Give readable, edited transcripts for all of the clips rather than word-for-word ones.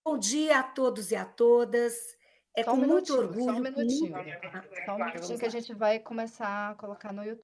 Bom dia a todos e a todas. É Só um com muito minutinho, só um orgulho, com muito minutinho. Só um tá, minutinho vamos que a lá. gente vai começar a colocar no YouTube.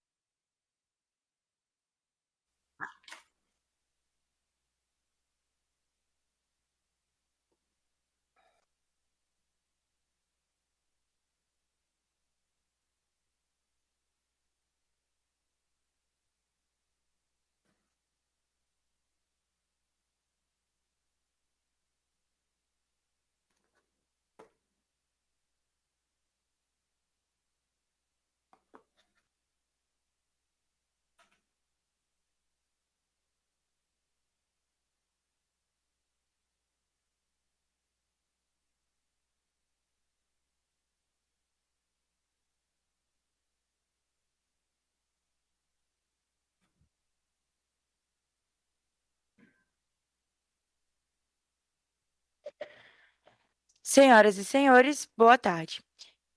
Senhoras e senhores, boa tarde.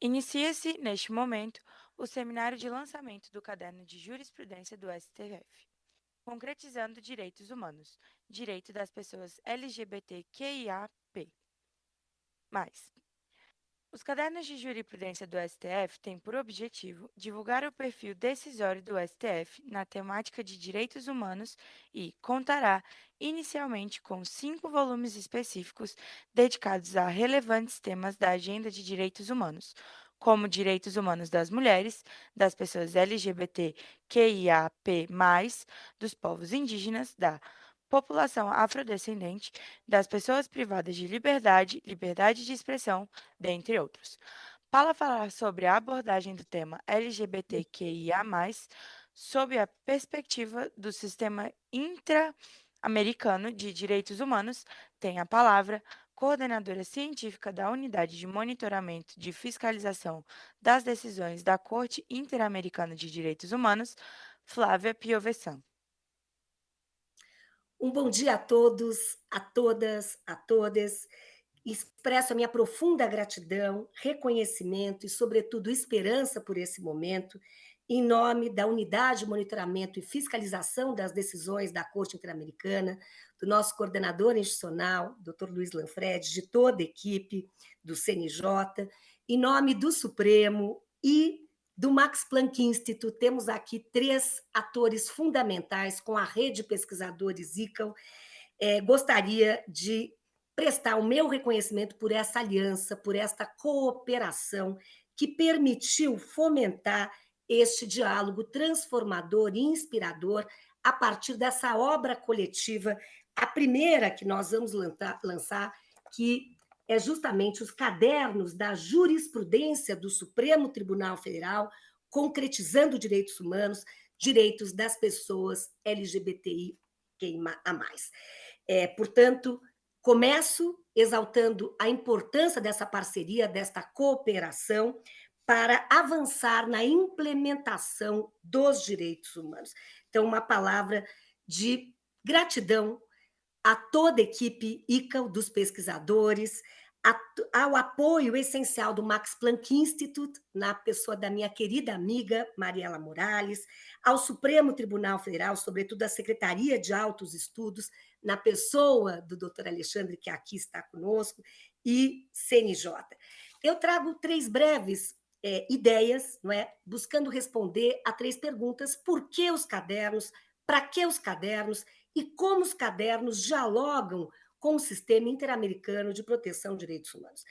Inicia-se, neste momento, o seminário de lançamento do caderno de jurisprudência do STF, concretizando direitos humanos, direito das pessoas LGBTQIAP+. Os cadernos de jurisprudência do STF têm por objetivo divulgar o perfil decisório do STF na temática de direitos humanos e contará inicialmente com 5 volumes específicos dedicados a relevantes temas da agenda de direitos humanos, como direitos humanos das mulheres, das pessoas LGBTQIAP+, dos povos indígenas, da população afrodescendente, das pessoas privadas de liberdade, liberdade de expressão, dentre outros. Para falar sobre a abordagem do tema LGBTQIA+, sob a perspectiva do sistema intra-americano de direitos humanos, tem a palavra coordenadora científica da Unidade de Monitoramento de Fiscalização das Decisões da Corte Interamericana de Direitos Humanos, Flávia Piovesan. Um bom dia a todos, a todas, a todes. Expresso a minha profunda gratidão, reconhecimento e, sobretudo, esperança por esse momento, em nome da Unidade de Monitoramento e Fiscalização das Decisões da Corte Interamericana, do nosso coordenador institucional, Dr. Luiz Lanfred, de toda a equipe do CNJ, em nome do Supremo e do Max Planck Institute. Temos aqui 3 atores fundamentais com a rede de pesquisadores ICAO. Gostaria de prestar o meu reconhecimento por essa aliança, por esta cooperação que permitiu fomentar este diálogo transformador e inspirador a partir dessa obra coletiva, a primeira que nós vamos lançar, que é justamente os cadernos da jurisprudência do Supremo Tribunal Federal, concretizando direitos humanos, direitos das pessoas LGBTI a mais. Portanto, começo exaltando a importância dessa parceria, desta cooperação, para avançar na implementação dos direitos humanos. Então, uma palavra de gratidão a toda a equipe ICAO, dos pesquisadores, ao apoio essencial do Max Planck Institute, na pessoa da minha querida amiga Mariela Morales, ao Supremo Tribunal Federal, sobretudo à Secretaria de Altos Estudos, na pessoa do Dr. Alexandre, que aqui está conosco, e CNJ. Eu trago 3 breves ideias, não é? Buscando responder a 3 perguntas: por que os cadernos? Para que os cadernos? E como os cadernos dialogam com o sistema interamericano de proteção de direitos humanos.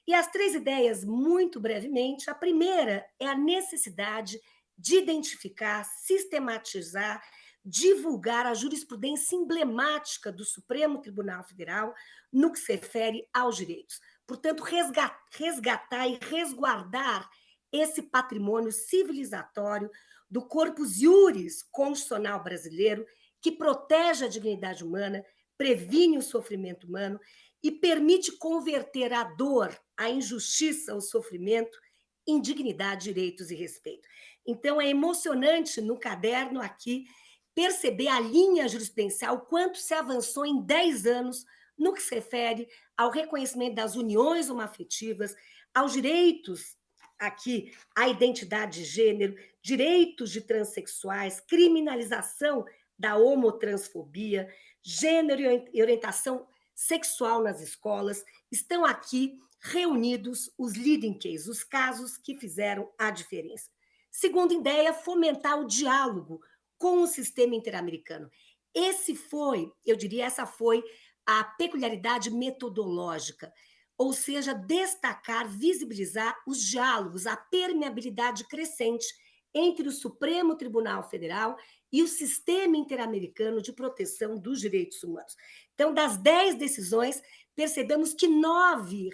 E as 3 ideias, muito brevemente: a primeira é a necessidade de identificar, sistematizar, divulgar a jurisprudência emblemática do Supremo Tribunal Federal no que se refere aos direitos. Portanto, resgatar e resguardar esse patrimônio civilizatório do corpus iuris constitucional brasileiro, que protege a dignidade humana, previne o sofrimento humano e permite converter a dor, a injustiça, o sofrimento em dignidade, direitos e respeito. Então, é emocionante no caderno aqui perceber a linha jurisprudencial, o quanto se avançou em 10 anos no que se refere ao reconhecimento das uniões homoafetivas, aos direitos aqui, à identidade de gênero, direitos de transexuais, criminalização da homotransfobia, gênero e orientação sexual nas escolas, estão aqui reunidos os leading cases, os casos que fizeram a diferença. Segunda ideia, fomentar o diálogo com o sistema interamericano. Essa foi a peculiaridade metodológica, ou seja, destacar, visibilizar os diálogos, a permeabilidade crescente entre o Supremo Tribunal Federal e o Sistema Interamericano de Proteção dos Direitos Humanos. Então, das 10 decisões, percebemos que 9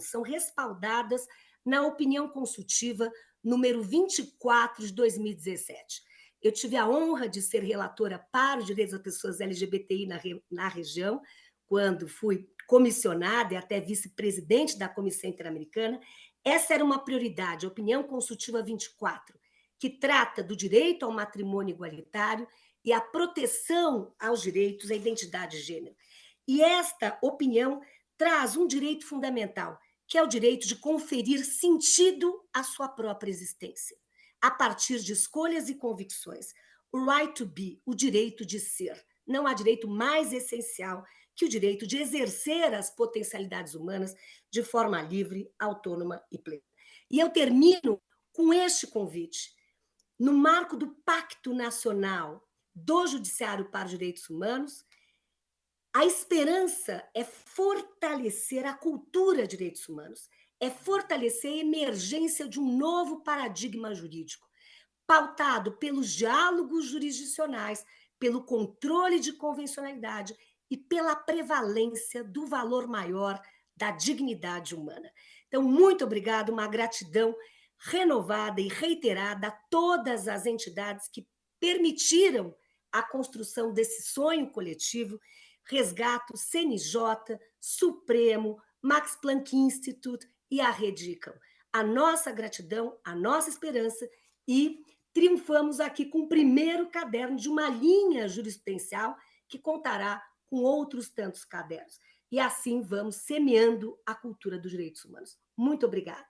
são respaldadas na opinião consultiva número 24 de 2017. Eu tive a honra de ser relatora para os direitos das pessoas LGBTI na região, quando fui comissionada e até vice-presidente da Comissão Interamericana. Essa era uma prioridade, a opinião consultiva 24, que trata do direito ao matrimônio igualitário e a proteção aos direitos à identidade de gênero. E esta opinião traz um direito fundamental, que é o direito de conferir sentido à sua própria existência, a partir de escolhas e convicções. O right to be, o direito de ser. Não há direito mais essencial que o direito de exercer as potencialidades humanas de forma livre, autônoma e plena. E eu termino com este convite. No marco do Pacto Nacional do Judiciário para os Direitos Humanos, a esperança é fortalecer a cultura de direitos humanos, é fortalecer a emergência de um novo paradigma jurídico, pautado pelos diálogos jurisdicionais, pelo controle de convencionalidade e pela prevalência do valor maior da dignidade humana. Então, muito obrigada, uma gratidão renovada e reiterada a todas as entidades que permitiram a construção desse sonho coletivo. Resgato, CNJ, Supremo, Max Planck Institute e a Rede ICAO. A nossa gratidão, a nossa esperança, e triunfamos aqui com o primeiro caderno de uma linha jurisprudencial que contará com outros tantos cadernos. E assim vamos semeando a cultura dos direitos humanos. Muito obrigada.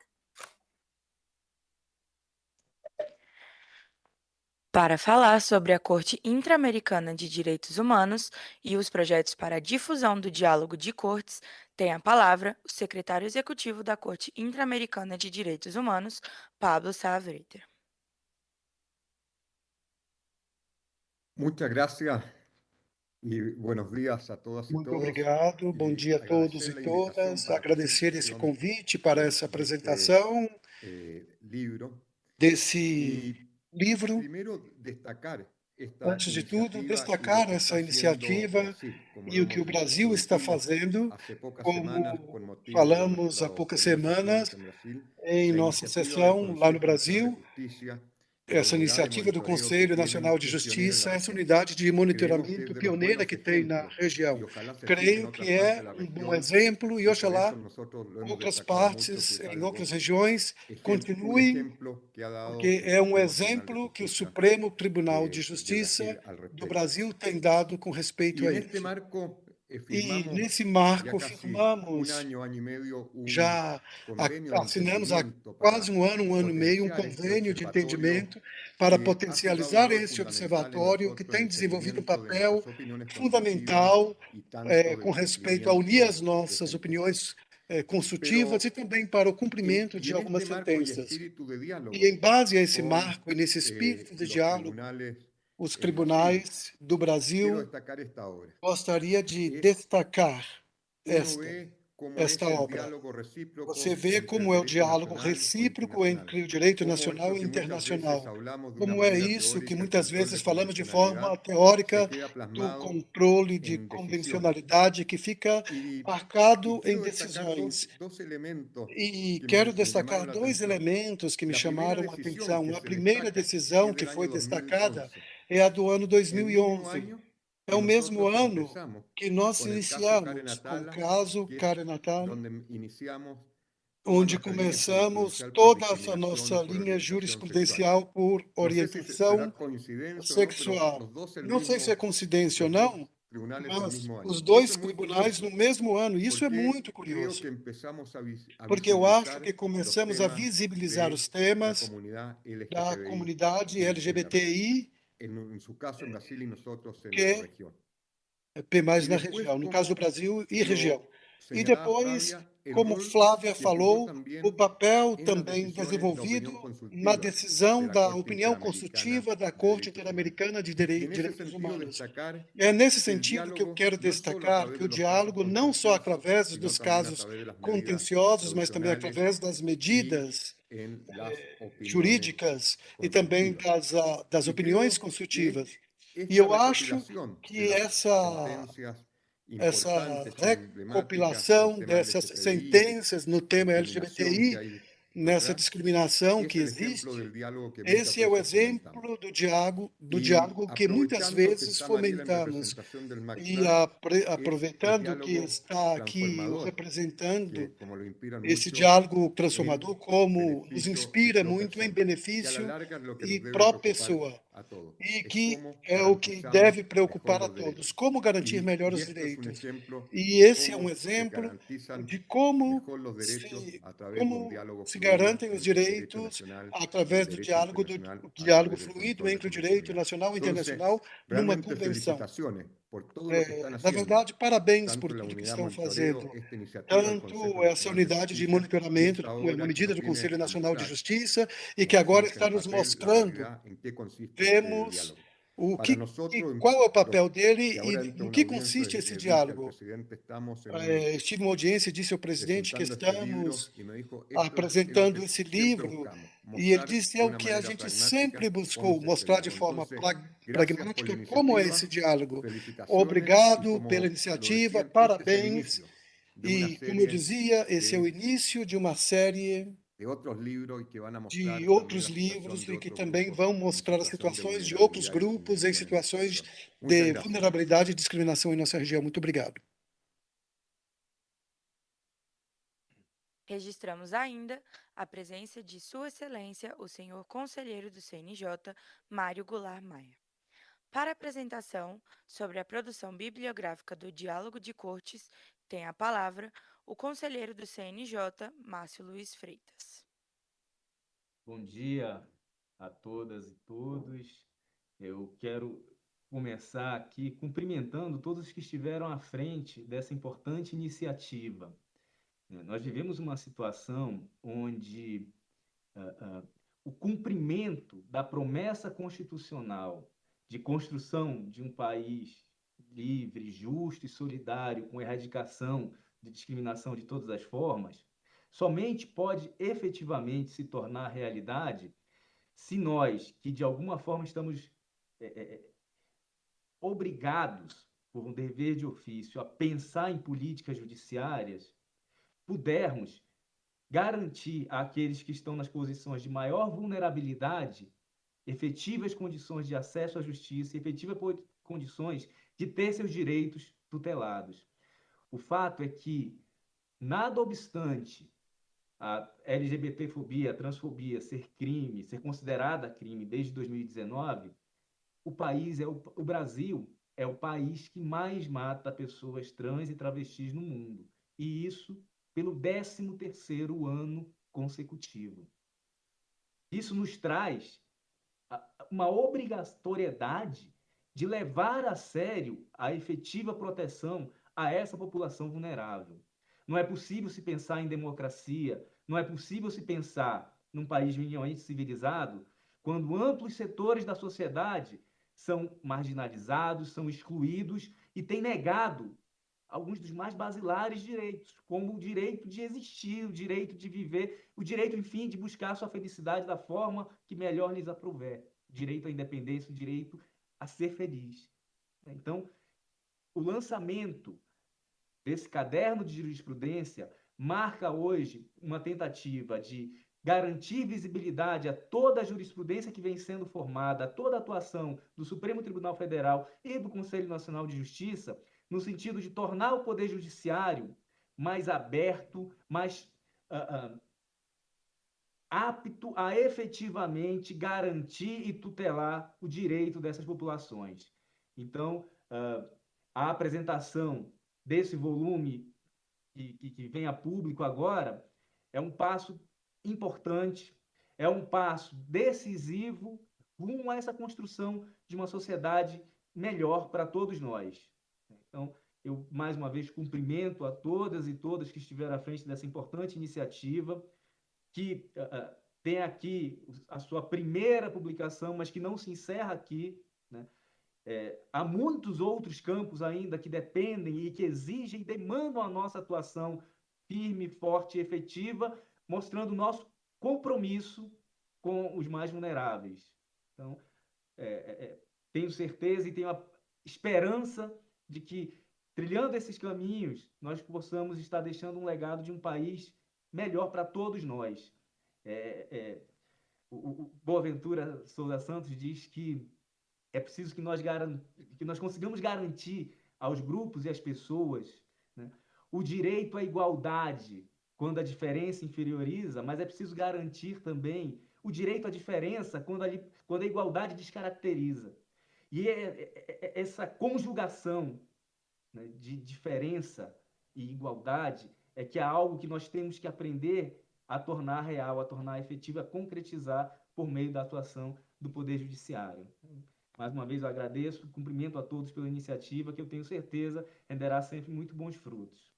Para falar sobre a Corte Interamericana de Direitos Humanos e os projetos para a difusão do diálogo de cortes, tem a palavra o secretário executivo da Corte Interamericana de Direitos Humanos, Pablo Saavedra. Muchas gracias y buenos días a todas y Muito todos. obrigado, bom dia a todos e todas. Agradecer esse convite para essa apresentação Libro. desse livro. Primero, destacar esta Antes de tudo, iniciativa y destacar lo que essa está haciendo iniciativa Brasil, como e lo o que o hemos Brasil está discutido fazendo, hace pocas semanas con como motivo falamos de há nuestras poucas conversaciones semanas en Brasil, em la nossa iniciativa del sessão lá no Consejo Nacional de Brasil. Justicia, Essa la unidad de iniciativa do monitoreo Conselho que Nacional de tienen, que es pionera en la Justiça, essa región. unidade de Creemos que monitoramento es de los pioneira buenos que tem na ejemplos região. y ojalá se siga en Creio otras que partes é de la um bom región exemplo e, y por oxalá, eso nosotros lo hemos outras destacado mucho, que partes es em algo outras regiões un continuem, ejemplo que ha dado porque el é um Supremo Tribunal de exemplo que o Justicia Supremo Tribunal de de Justiça Brasil al do respecto. Brasil tem dado com Y respeito a en este isso. marco E firmamos nesse ya marco casi un firmamos, año y medio, un já convenio de assinamos há entendimiento quase para um ano e meio, um potenciar este convênio de observatorio entendimento para que ha jugado un potencializar rol esse fundamental en observatório, que nosotros en tem el desenvolvido um seguimiento de papel nuestras opiniones consultivas fundamental y tanto del com respeito a unir as cumplimiento de nossas opiniões consultivas e Pero também para o cumprimento de en algumas este marco y sentenças. espíritu de E em diálogo base a esse con marco e nesse espírito de los diálogo, tribunales os en Brasil, tribunais do quiero Brasil destacar esta obra. gostaria de Es, destacar uno ve cómo es esta el obra. diálogo recíproco Você vê entre el como é o derecho diálogo nacional o recíproco internacional. entre o direito Cómo nacional esto e que muchas veces internacional. hablamos de una Como é manera isso que teórica, el muitas control de vezes falamos de forma convencionalidad, se teórica queda do plasmado controle de en decisiones. convencionalidade que fica Y marcado em quiero destacar decisões. dos elementos E que quero me llamaron destacar la dois atención. elementos que me La primera chamaram a decisión atenção. que A se primeira destaca, que decisão es que del foi año destacada 2011, é a do ano el mismo 2011. año É que o mesmo nosotros ano empezamos que nós con el caso Karen iniciamos com o Atala, caso que es Karen Natal, donde iniciamos toda onde nuestra línea começamos jurisprudencial por toda essa discriminación nossa por linha orientación sexual. jurisprudencial por No sé si será orientação coincidencia o no, pero sexual. los dos el Não sei se é mismo, coincidência ou los dos não, tribunales el mas mismo año. os Y eso dois es muy tribunais curioso, no mesmo ano. Isso é muito porque creo curioso, que empezamos a porque eu acho visibilizar que los começamos a temas visibilizar os de la temas comunidad da LGTBI comunidade en la región, LGBTI, en su caso en Brasil y nosotros en la que región. mais Y na después, região, no caso do como Brasil e região. lo E señalaba depois, Flavia, el como rol Flávia que jugó falou, o también papel en las também decisiones de la desenvolvido opinión na consultiva de decisão la da Corte opinião Interamericana consultiva da de Corte Derechos Humanos. Interamericana de Y en ese Direitos sentido, Humanos. destacar É nesse que el sentido que eu diálogo, quero no solo a destacar través que de o los casos diálogo, não só contenciosos, através sino dos también a casos través de las medidas contenciosos, mas também provisionales através das y medidas en las opiniones jurídicas e também consultivas. das Y opiniões creo consultivas. que E esta eu acho recopilación de que las essa sentencias essa importantes y emblemáticas por recopilação tema dessas LGTBI, sentenças no tema discriminación que LGBTI, hay, nessa ¿verdad? discriminação Es que el ejemplo existe, del diálogo que muchas esse é o veces fomentamos. exemplo do Y diálogo que muitas aprovechando que vezes está Mariela en fomentamos. representación del Max E Planck, es el aproveitando que diálogo está aqui o transformador representando que, como lo inspiran esse mucho, diálogo en transformador, como nos beneficio y inspira pro muito em persona, que a la benefício larga es lo que e nos debe preocupar pró-pessoa, a todos. e Es que cómo é o que garantizamos deve mejor preocupar a los derechos. todos, como garantir melhor Y os esto es un direitos. ejemplo E de esse é um cómo se exemplo garantizan de como mejor los derechos a través de un como diálogo se fluido garantem os entre el derecho direitos nacional y el através do derecho internacional a diálogo través del fluido control de entre o direito convencionalidad. nacional e Entonces, internacional numa realmente convenção. felicitaciones por todo lo que están Na haciendo, verdade, parabéns por tanto la tudo que unidad estão monitoreo, fazendo, esta iniciativa del Consejo tanto essa Nacional de unidade de Justicia y monitoramento, esta uma obra que medida nos do viene Conselho a Nacional de mostrar Justiça, e que la agora ciencia está en nos papel, la mostrando realidad, en qué consiste el vemos diálogo. o Para que, nosotros, qual é o papel los dele que e ahora dentro de em una que audiencia consiste esse le dije al diálogo. presidente, estamos Estive em uma audiência e disse ao presidente que presentando este libro estamos y me dijo, esto es lo apresentando que esse siempre livro, buscamos, e ele mostrar disse é de o una que a manera gente pragmática sempre cómo buscou, es este mostrar de diálogo. forma Entonces, gracias por la pragmática como é iniciativa, esse diálogo. felicitaciones y Obrigado pela como lo iniciativa, decían, este es el parabéns. inicio de una E, como eu serie dizia, esse é o de, início de uma série de otros libros y que van a mostrar de también outros la situación livros de e que otros também grupos vão en mostrar as situación de situações de outros vulnerabilidad, grupos em discriminación en nuestra situações región. Muchas de gracias. vulnerabilidade e discriminação em nossa região. Muito obrigado. Registramos ainda a presença de Sua Excelência, o senhor conselheiro do CNJ, Mário Goulart Maia. Para a apresentação sobre a produção bibliográfica do Diálogo de Cortes, tem a palavra o conselheiro do CNJ, Márcio Luiz Freitas. Bom dia a todas e todos. Eu quero começar aqui cumprimentando todos que estiveram à frente dessa importante iniciativa. Nós vivemos uma situação onde o cumprimento da promessa constitucional de construção de um país livre, justo e solidário, com erradicação de discriminação de todas as formas, somente pode efetivamente se tornar realidade se nós, que de alguma forma estamos obrigados, por um dever de ofício, a pensar em políticas judiciárias, pudermos garantir àqueles que estão nas posições de maior vulnerabilidade efetivas condições de acesso à justiça, efetivas condições de ter seus direitos tutelados. O fato é que, nada obstante a LGBTfobia, a transfobia ser crime, ser considerada crime desde 2019, o Brasil é o país que mais mata pessoas trans e travestis no mundo. E isso pelo 13º ano consecutivo. Isso nos traz uma obrigatoriedade de levar a sério a efetiva proteção a essa população vulnerável. Não é possível se pensar em democracia, não é possível se pensar num país minimamente civilizado quando amplos setores da sociedade são marginalizados, são excluídos e têm negado alguns dos mais basilares direitos, como o direito de existir, o direito de viver, o direito, enfim, de buscar a sua felicidade da forma que melhor lhes aprouver, o direito à independência, o direito a ser feliz. Então, o lançamento desse caderno de jurisprudência marca hoje uma tentativa de garantir visibilidade a toda a jurisprudência que vem sendo formada, a toda a atuação do Supremo Tribunal Federal e do Conselho Nacional de Justiça, no sentido de tornar o Poder Judiciário mais aberto, mais apto a efetivamente garantir e tutelar o direito dessas populações. Então, a apresentação desse volume que vem a público agora é um passo importante, é um passo decisivo rumo a essa construção de uma sociedade melhor para todos nós. Então, Então, eu, mais uma vez, cumprimento a todas e todas que estiveram à frente dessa importante iniciativa, que tem aqui a sua primeira publicação, mas que não se encerra aqui, né? Há muitos outros campos ainda que dependem e que exigem e demandam a nossa atuação firme, forte e efetiva, mostrando o nosso compromisso com os mais vulneráveis. Então, tenho certeza e tenho a esperança de que, trilhando esses caminhos, nós possamos estar deixando um legado de um país melhor para todos nós. O Boaventura Souza Santos diz que é preciso que nós consigamos garantir aos grupos e às pessoas, né, o direito à igualdade quando a diferença inferioriza, mas é preciso garantir também o direito à diferença quando a igualdade descaracteriza. E essa conjugação, né, de diferença e igualdade é que é algo que nós temos que aprender a tornar real, a tornar efetivo, a concretizar por meio da atuação do Poder Judiciário. Mais uma vez eu agradeço, cumprimento a todos pela iniciativa, que eu tenho certeza renderá sempre muito bons frutos.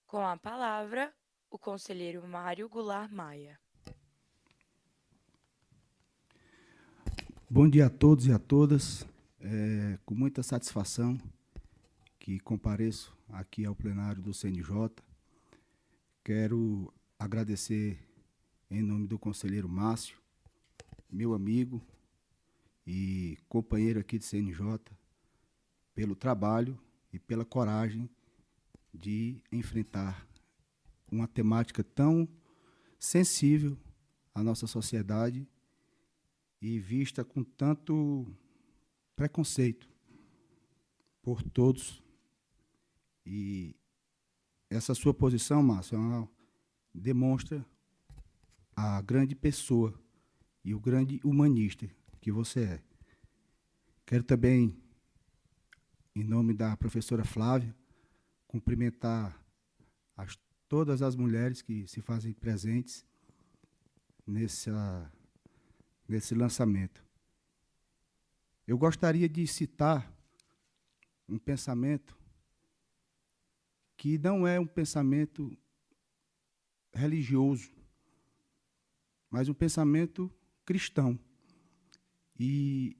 Com a palavra, o conselheiro Mário Goulart Maia. Bom dia a todos e a todas. Com muita satisfação que compareço aqui ao plenário do CNJ. Quero agradecer em nome do conselheiro Márcio, meu amigo e companheiro aqui de CNJ, pelo trabalho e pela coragem de enfrentar uma temática tão sensível à nossa sociedade e vista com tanto preconceito por todos. E essa sua posição, Márcio, demonstra a grande pessoa e o grande humanista que você é. Quero também, em nome da professora Flávia, cumprimentar todas as mulheres que se fazem presentes nesse lançamento. Eu gostaria de citar um pensamento que não é um pensamento religioso, mas um pensamento cristão. E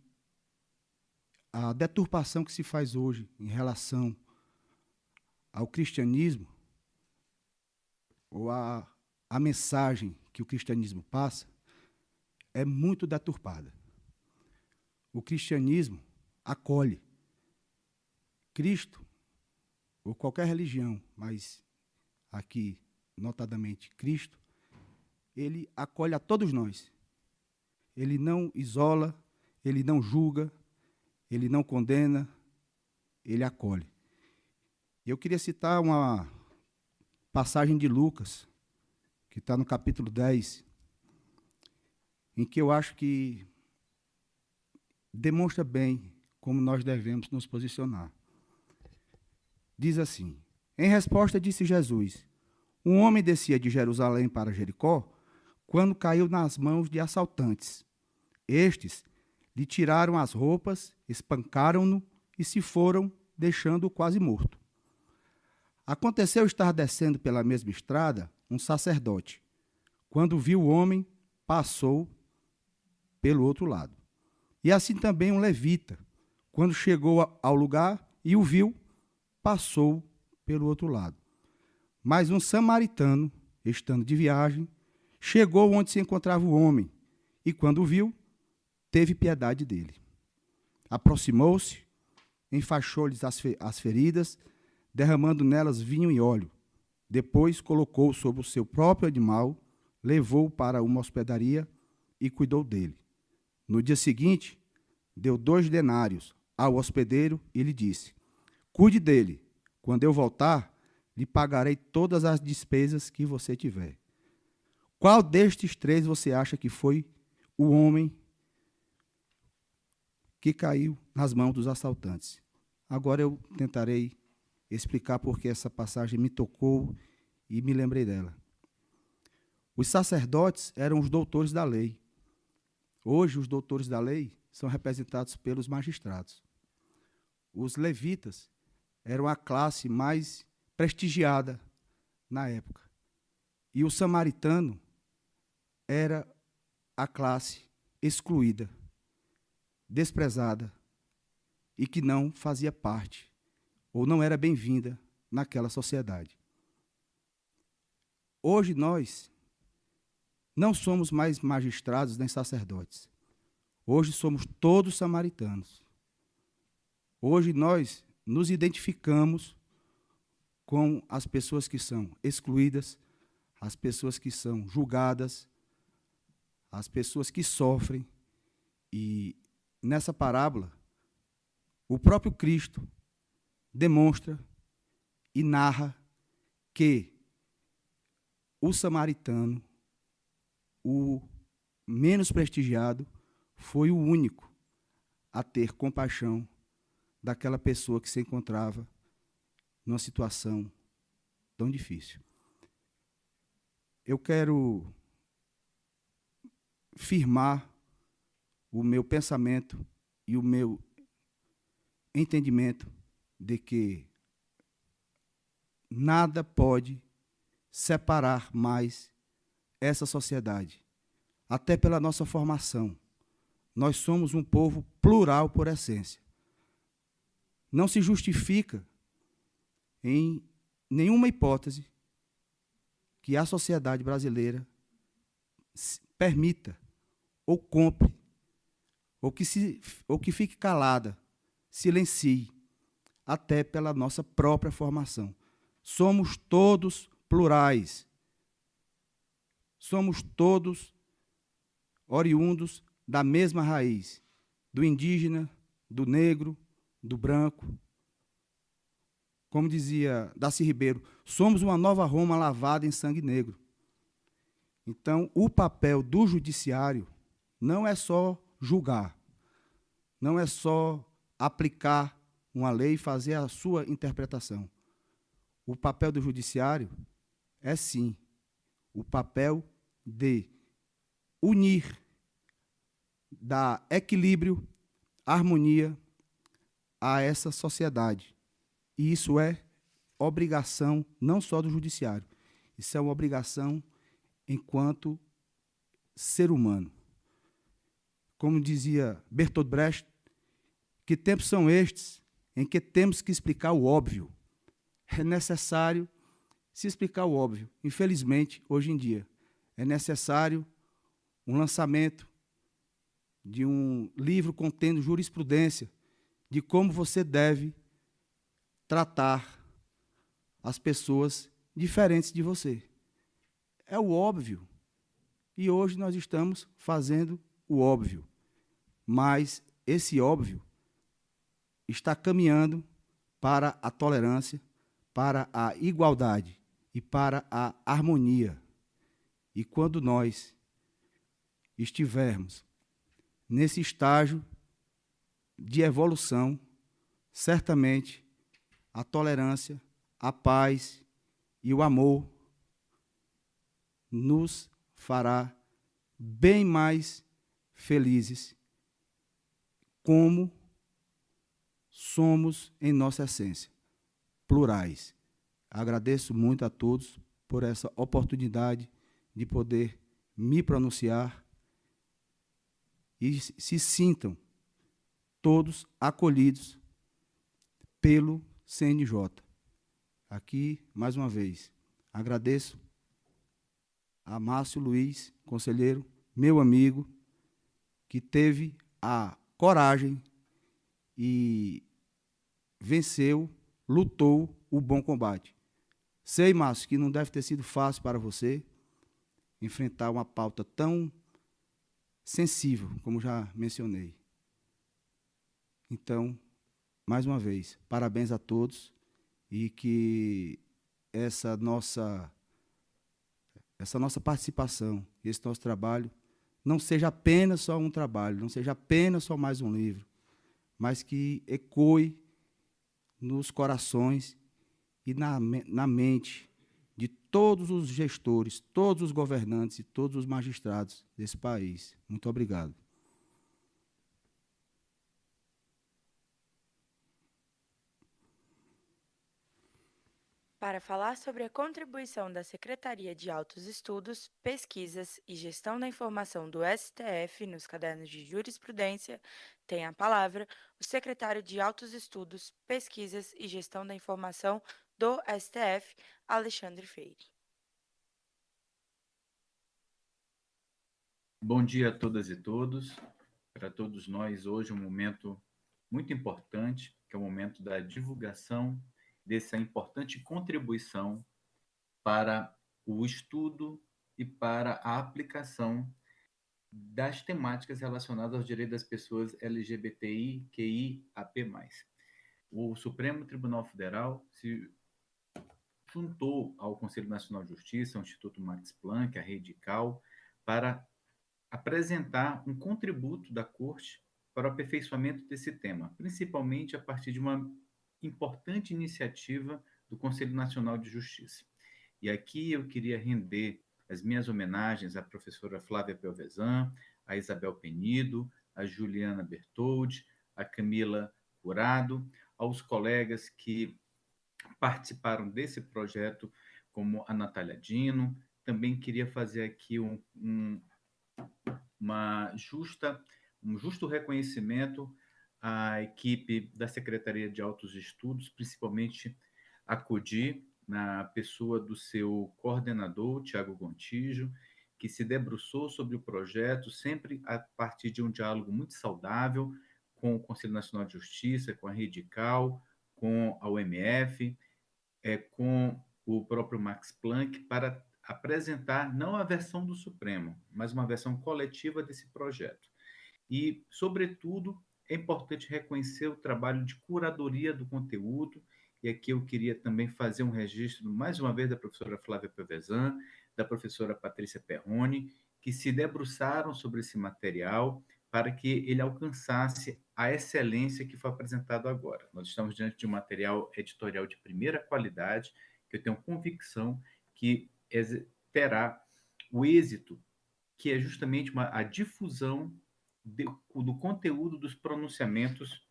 a deturpação que se faz hoje em relação ao cristianismo, ou a mensagem que o cristianismo passa, é muito deturpada. O cristianismo acolhe. Cristo, ou qualquer religião, mas aqui, notadamente, Cristo, ele acolhe a todos nós. Ele não isola, ele não julga, ele não condena, ele acolhe. Eu queria citar uma passagem de Lucas, que está no capítulo 10, em que eu acho que demonstra bem como nós devemos nos posicionar. Diz assim: em resposta disse Jesus: um homem descia de Jerusalém para Jericó, quando caiu nas mãos de assaltantes. Estes lhe tiraram as roupas, espancaram-no e se foram, deixando-o quase morto. Aconteceu estar descendo pela mesma estrada um sacerdote. Quando viu o homem, passou pelo outro lado. E assim também um levita. Quando chegou ao lugar e o viu, passou pelo outro lado. Mas um samaritano, estando de viagem, chegou onde se encontrava o homem, e quando o viu, teve piedade dele. Aproximou-se, enfaixou-lhes as feridas, derramando nelas vinho e óleo. Depois colocou sobre o seu próprio animal, levou-o para uma hospedaria e cuidou dele. No dia seguinte, deu 2 denários ao hospedeiro e lhe disse: cuide dele, quando eu voltar, lhe pagarei todas as despesas que você tiver. Qual destes 3 você acha que foi o homem que caiu nas mãos dos assaltantes? Agora eu tentarei explicar porque essa passagem me tocou e me lembrei dela. Os sacerdotes eram os doutores da lei. Hoje, os doutores da lei são representados pelos magistrados. Os levitas eram a classe mais prestigiada na época. E o samaritano era a classe excluída, desprezada e que não fazia parte ou não era bem-vinda naquela sociedade. Hoje nós não somos mais magistrados nem sacerdotes. Hoje somos todos samaritanos. Hoje nós nos identificamos com as pessoas que são excluídas, as pessoas que são julgadas, as pessoas que sofrem. E nessa parábola, o próprio Cristo demonstra e narra que o samaritano, o menos prestigiado, foi o único a ter compaixão daquela pessoa que se encontrava numa situação tão difícil. Eu quero firmar o meu pensamento e o meu entendimento de que nada pode separar mais essa sociedade, até pela nossa formação. Nós somos um povo plural por essência. Não se justifica em nenhuma hipótese que a sociedade brasileira permita ou compre ou que fique calada, silencie, até pela nossa própria formação. Somos todos plurais. Somos todos oriundos da mesma raiz, do indígena, do negro, do branco. Como dizia Darcy Ribeiro, somos uma nova Roma lavada em sangue negro. Então, o papel do judiciário não é só julgar, não é só aplicar uma lei e fazer a sua interpretação. O papel do judiciário é, sim, o papel de unir, dar equilíbrio, harmonia a essa sociedade. E isso é obrigação não só do judiciário, isso é uma obrigação enquanto ser humano. Como dizia Bertolt Brecht, que tempos são estes em que temos que explicar o óbvio. É necessário se explicar o óbvio. Infelizmente, hoje em dia, é necessário um lançamento de um livro contendo jurisprudência de como você deve tratar as pessoas diferentes de você. É o óbvio. E hoje nós estamos fazendo o óbvio. Mas esse óbvio está caminhando para a tolerância, para a igualdade e para a harmonia. E quando nós estivermos nesse estágio de evolução, certamente a tolerância, a paz e o amor nos fará bem mais felizes, como somos em nossa essência, plurais. Agradeço muito a todos por essa oportunidade de poder me pronunciar e se sintam todos acolhidos pelo CNJ. Aqui, mais uma vez, agradeço a Márcio Luiz, conselheiro, meu amigo, que teve a coragem e venceu, lutou o bom combate. Sei, Márcio, que não deve ter sido fácil para você enfrentar uma pauta tão sensível, como já mencionei. Então, mais uma vez, parabéns a todos e que essa nossa participação, esse nosso trabalho, não seja apenas só um trabalho, não seja apenas só mais um livro, mas que ecoe nos corações e na mente de todos os gestores, todos os governantes e todos os magistrados desse país. Muito obrigado. Para falar sobre a contribuição da Secretaria de Altos Estudos, Pesquisas e Gestão da Informação do STF nos cadernos de jurisprudência, tem a palavra o secretário de Altos Estudos, Pesquisas e Gestão da Informação do STF, Alexandre Freire. Bom dia a todas e todos. Para todos nós, hoje é um momento muito importante, que é o momento da divulgação dessa importante contribuição para o estudo e para a aplicação das temáticas relacionadas aos direitos das pessoas LGBTI, QI, AP+. O Supremo Tribunal Federal se juntou ao Conselho Nacional de Justiça, ao Instituto Max Planck, à Rede Cal, para apresentar um contributo da Corte para o aperfeiçoamento desse tema, principalmente a partir de uma importante iniciativa do Conselho Nacional de Justiça. E aqui eu queria render as minhas homenagens à professora Flávia Pelvezan, a Isabel Penido, a Juliana Bertoldi, a Camila Curado, aos colegas que participaram desse projeto, como a Natália Dino. Também queria fazer aqui um justo reconhecimento à equipe da Secretaria de Altos Estudos, principalmente a CODI, na pessoa do seu coordenador, Tiago Gontijo, que se debruçou sobre o projeto, sempre a partir de um diálogo muito saudável com o Conselho Nacional de Justiça, com a Rede Cal, com a UMF, com o próprio Max Planck, para apresentar não a versão do Supremo, mas uma versão coletiva desse projeto. E, sobretudo, é importante reconhecer o trabalho de curadoria do conteúdo, e aqui eu queria também fazer um registro, mais uma vez, da professora Flávia Pelvezan, da professora Patrícia Perrone, que se debruçaram sobre esse material para que ele alcançasse a excelência que foi apresentado agora. Nós estamos diante de um material editorial de primeira qualidade, que eu tenho convicção que terá o êxito, que é justamente a difusão do conteúdo dos pronunciamentos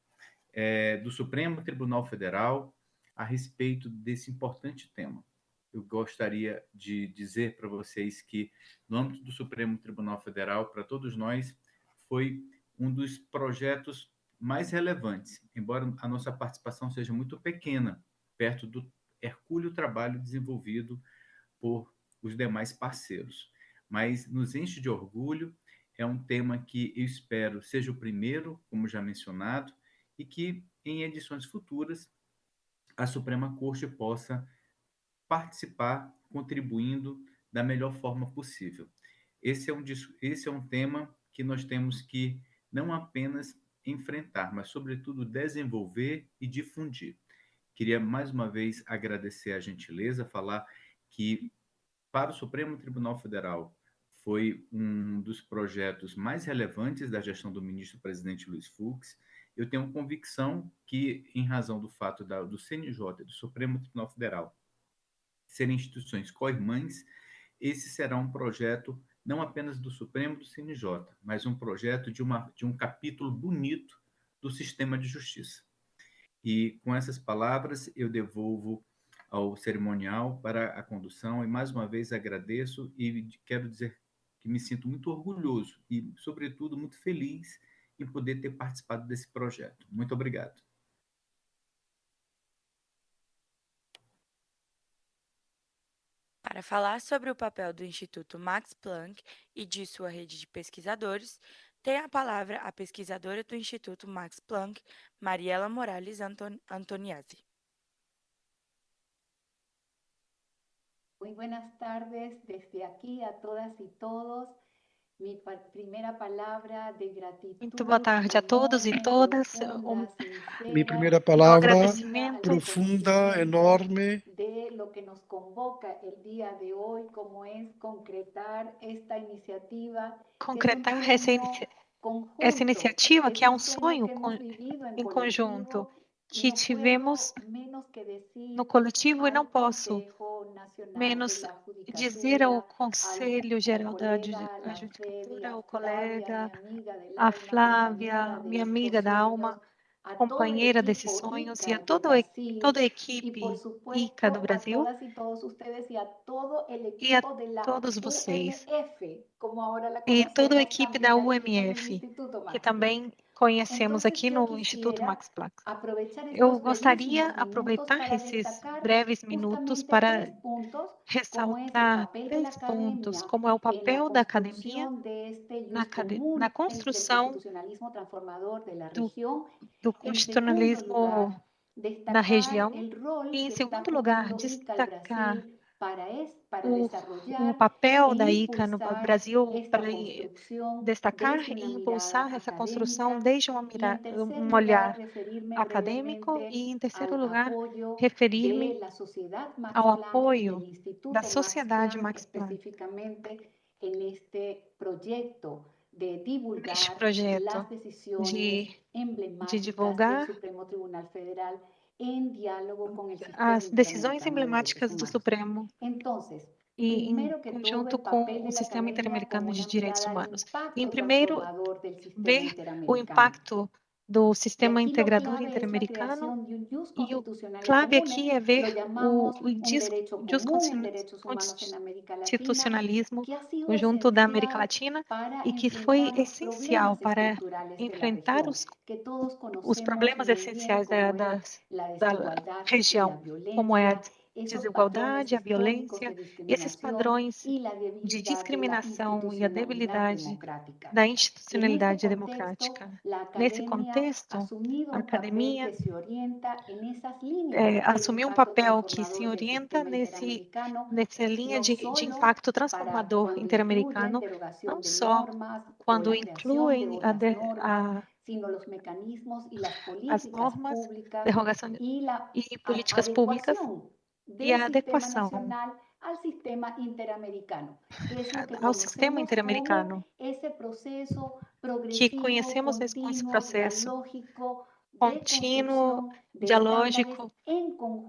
do Supremo Tribunal Federal a respeito desse importante tema. Eu gostaria de dizer para vocês que, no âmbito do Supremo Tribunal Federal, para todos nós, foi um dos projetos mais relevantes, embora a nossa participação seja muito pequena, perto do hercúleo trabalho desenvolvido por os demais parceiros. Mas nos enche de orgulho, é um tema que eu espero seja o primeiro, como já mencionado, e que, em edições futuras, a Suprema Corte possa participar, contribuindo da melhor forma possível. Esse é um tema que nós temos que não apenas enfrentar, mas, sobretudo, desenvolver e difundir. Queria, mais uma vez, agradecer a gentileza, falar que, para o Supremo Tribunal Federal, foi um dos projetos mais relevantes da gestão do ministro-presidente Luiz Fux. Eu tenho convicção que, em razão do fato do CNJ, do Supremo Tribunal Federal, serem instituições co-irmãs, esse será um projeto não apenas do Supremo, do CNJ, mas um projeto de um capítulo bonito do sistema de justiça. E, com essas palavras, eu devolvo ao cerimonial para a condução e, mais uma vez, agradeço e quero dizer que me sinto muito orgulhoso e, sobretudo, muito feliz em poder ter participado desse projeto. Muito obrigado. Para falar sobre o papel do Instituto Max Planck e de sua rede de pesquisadores, tem a palavra a pesquisadora do Instituto Max Planck, Mariela Morales Antoniazzi. Muy buenas tardes desde aquí a todas y todos. Mi primera palavra de gratidão. Muito boa tarde a todos e todas. Minha primeira palavra agradecimento profunda, enorme, de lo que nos convoca el día de hoy, como es concretar esta iniciativa. concretar essa iniciativa, que é um sonho em conjunto que tivemos no coletivo, e não posso menos dizer ao Conselho Geral da Judicatura, ao colega, a Flávia, minha amiga da alma, companheira desses sonhos, e a toda a equipe ICA do Brasil e a todos vocês, e toda a equipe da UMF, que também conhecemos aqui no Instituto Max Planck. Eu gostaria de aproveitar esses breves minutos para ressaltar 3 pontos, como é o papel da academia na construção do constitucionalismo na região, e, em segundo lugar, destacar o papel da ICA no Brasil para destacar e impulsar essa construção desde um olhar acadêmico, e, em terceiro lugar, referir-me ao apoio da sociedade Max Planck neste projeto de divulgar as decisões emblemáticas do Supremo e em conjunto com o Sistema Interamericano de Direitos Humanos. Em primeiro, ver o impacto do Sistema Integrador Interamericano, e o clave aqui é ver o constitucionalismo junto da América Latina, e que foi essencial para enfrentar os problemas essenciais da região, como é a desigualdade, a violência, esses padrões de discriminação e a debilidade da institucionalidade democrática. Nesse contexto, a academia assumiu um papel que se orienta nessa linha de impacto transformador interamericano, não só quando incluem as normas, derrogação e políticas públicas, e a adequação ao sistema interamericano, que conhecemos com esse processo contínuo, dialógico,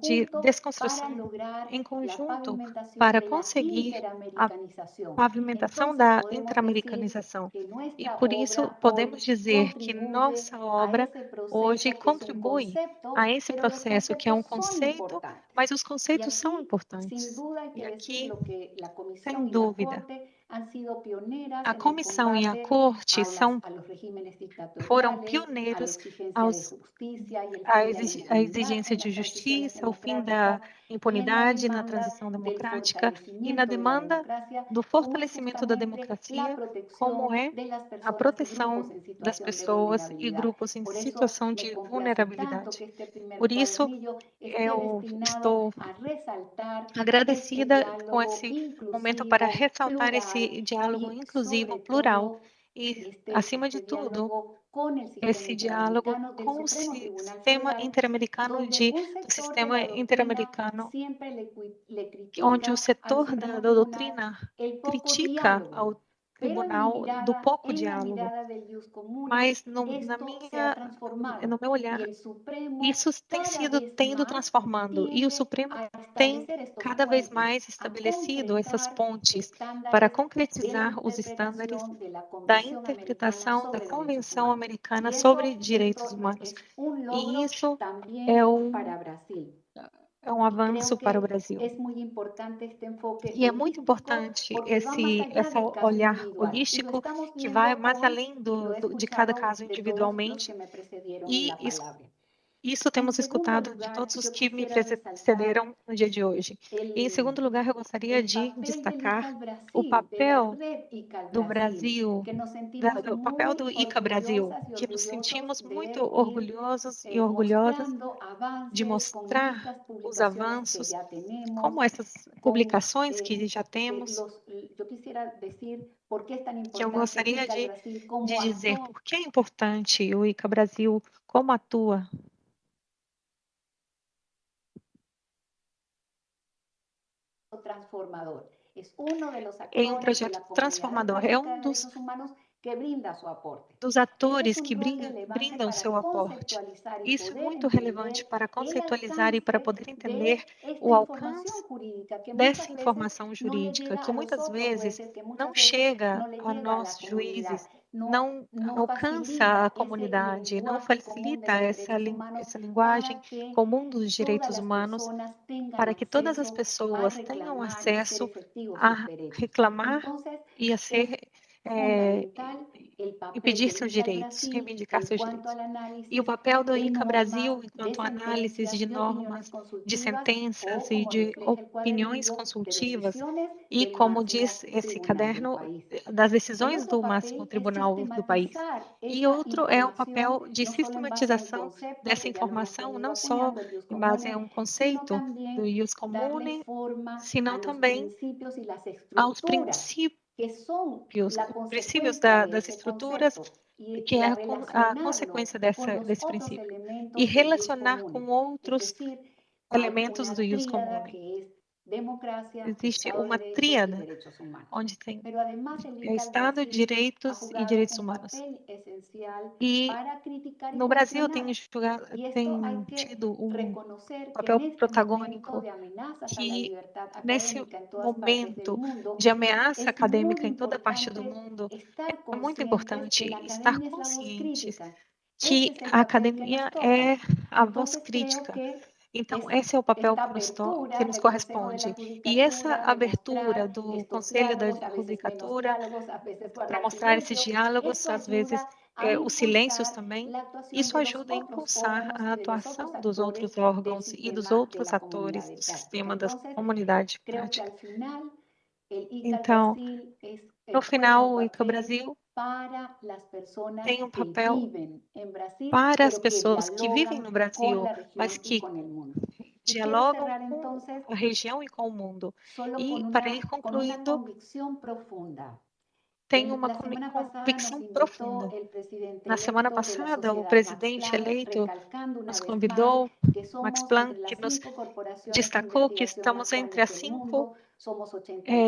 de desconstrução em conjunto para conseguir a pavimentação da interamericanização. E por isso podemos dizer que nossa obra hoje contribui a esse processo, que é um conceito, mas os conceitos são importantes. E aqui, sem dúvida, a comissão e a corte foram pioneiros à exigência de justiça, ao fim da impunidade na transição democrática e na demanda do fortalecimento da democracia, como é a proteção das pessoas e grupos em situação de vulnerabilidade. Por isso, eu estou agradecida com esse momento para ressaltar esse diálogo inclusivo, plural, e, acima de tudo, esse diálogo com o sistema interamericano onde o setor da doutrina critica ao tribunal do pouco diálogo, mas no meu olhar, isso tem ido transformando, e o Supremo tem cada vez mais estabelecido essas pontes para concretizar os estándares da interpretação da Convenção Americana sobre Direitos Humanos. E isso é um avanço para o Brasil. E é muito importante esse olhar holístico, que vai mais além de cada caso individualmente, e isso temos escutado de todos os que me precederam no dia de hoje. E, em segundo lugar, eu gostaria de destacar o papel do Brasil, o papel do ICA Brasil, que nos sentimos muito orgulhosos e orgulhosas de mostrar os avanços, como essas publicações que já temos, que eu gostaria de dizer por que é importante o ICA Brasil, como atua. Em um projeto transformador. É um dos dos atores que brindam seu aporte. Isso é muito relevante para conceitualizar e para poder entender o alcance dessa informação jurídica, que muitas vezes não chega a nós juízes, não alcança a comunidade, não facilita essa linguagem comum dos direitos humanos para que todas as pessoas tenham acesso a reclamar e a ser e pedir seus direitos, reivindicar seus direitos. E o papel do INCA Brasil, enquanto análise de normas, de sentenças e de opiniões consultivas, e como diz esse caderno, das decisões do máximo tribunal do país. E outro é o papel de sistematização dessa informação, não só em base a um conceito do ius comune, senão também aos princípios das estruturas, que é a consequência desse princípio, e relacionar com outros elementos do ius comune. Existe uma tríada, onde tem Estado, direitos e direitos humanos. E no Brasil tem tido um papel protagônico que, nesse momento de ameaça acadêmica em toda parte do mundo, é muito importante estar conscientes que a academia é a voz crítica. Então, esse é o papel que nos corresponde. E essa abertura do Conselho da Judicatura para mostrar esses diálogos, às vezes os silêncios também, isso ajuda a impulsar a atuação dos outros órgãos e dos outros atores do sistema da comunidade prática. Então, no final, o ICA Brasil tem um papel para as pessoas que vivem no Brasil, mas que dialogam com a região e com o mundo. E, para ir concluindo, tenho uma convicção profunda. Na semana passada, o presidente eleito nos convidou, Max Planck, que nos destacou que estamos entre as 5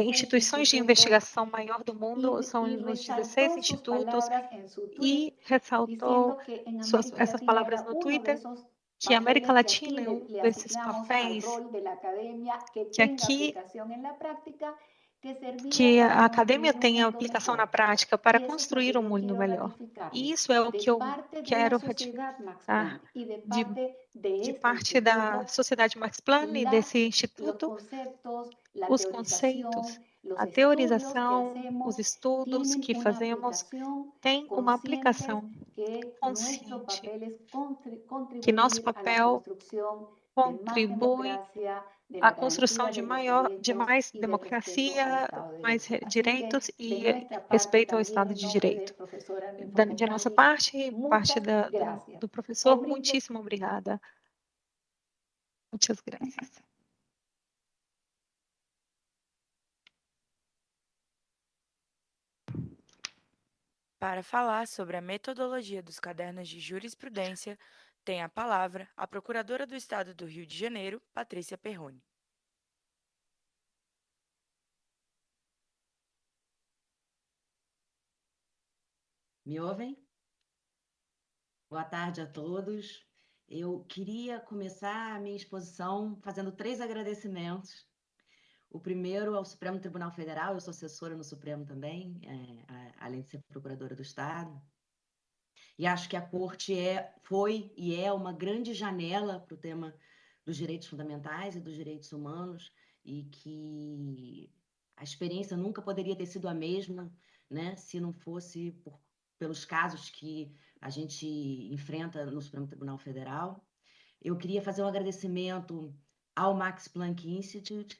instituições de investigação maior do mundo, são os 16 institutos, e ressaltou essas palavras no Twitter, que a América Latina é um desses papéis que aqui que a academia tenha aplicação na prática para construir um mundo melhor. E isso é o que eu quero ratificar de parte da Sociedade Max Planck e desse instituto, os conceitos, a teorização, os estudos que fazemos têm uma aplicação consciente, que nosso papel contribui à construção de mais democracia, mais direitos e respeito ao Estado de Direito. De nossa parte do professor, muitíssimo obrigada. Muitas graças. Para falar sobre a metodologia dos cadernos de jurisprudência, tem a palavra a Procuradora do Estado do Rio de Janeiro, Patrícia Perrone. Me ouvem? Boa tarde a todos. Eu queria começar a minha exposição fazendo 3 agradecimentos. O primeiro ao Supremo Tribunal Federal, eu sou assessora no Supremo também, além de ser procuradora do Estado. E acho que a Corte foi e é uma grande janela para o tema dos direitos fundamentais e dos direitos humanos, e que a experiência nunca poderia ter sido a mesma, né, se não fosse pelos casos que a gente enfrenta no Supremo Tribunal Federal. Eu queria fazer um agradecimento ao Max Planck Institute,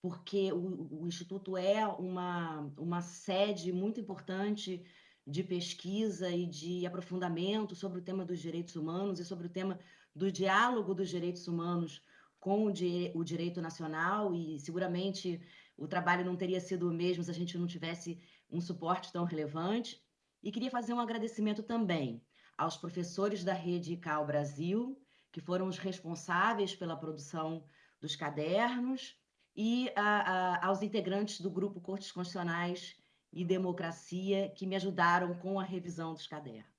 porque o Instituto é uma sede muito importante de pesquisa e de aprofundamento sobre o tema dos direitos humanos e sobre o tema do diálogo dos direitos humanos com o direito nacional, e seguramente o trabalho não teria sido o mesmo se a gente não tivesse um suporte tão relevante. E queria fazer um agradecimento também aos professores da Rede ICAO Brasil, que foram os responsáveis pela produção dos cadernos, e aos integrantes do Grupo Cortes Constitucionais e Democracia, que me ajudaram com a revisão dos cadernos.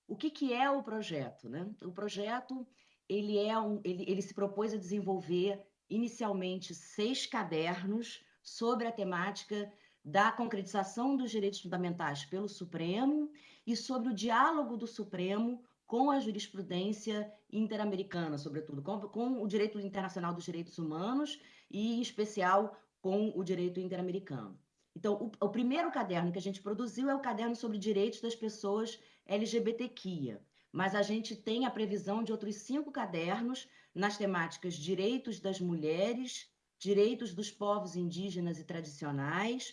O que é o projeto, né? O projeto ele se propôs a desenvolver inicialmente 6 cadernos sobre a temática da concretização dos direitos fundamentais pelo Supremo e sobre o diálogo do Supremo com a jurisprudência interamericana, sobretudo, com o direito internacional dos direitos humanos e, em especial, com o direito interamericano. Então, o primeiro caderno que a gente produziu é o caderno sobre direitos das pessoas LGBTQIA, mas a gente tem a previsão de outros 5 cadernos nas temáticas direitos das mulheres, direitos dos povos indígenas e tradicionais,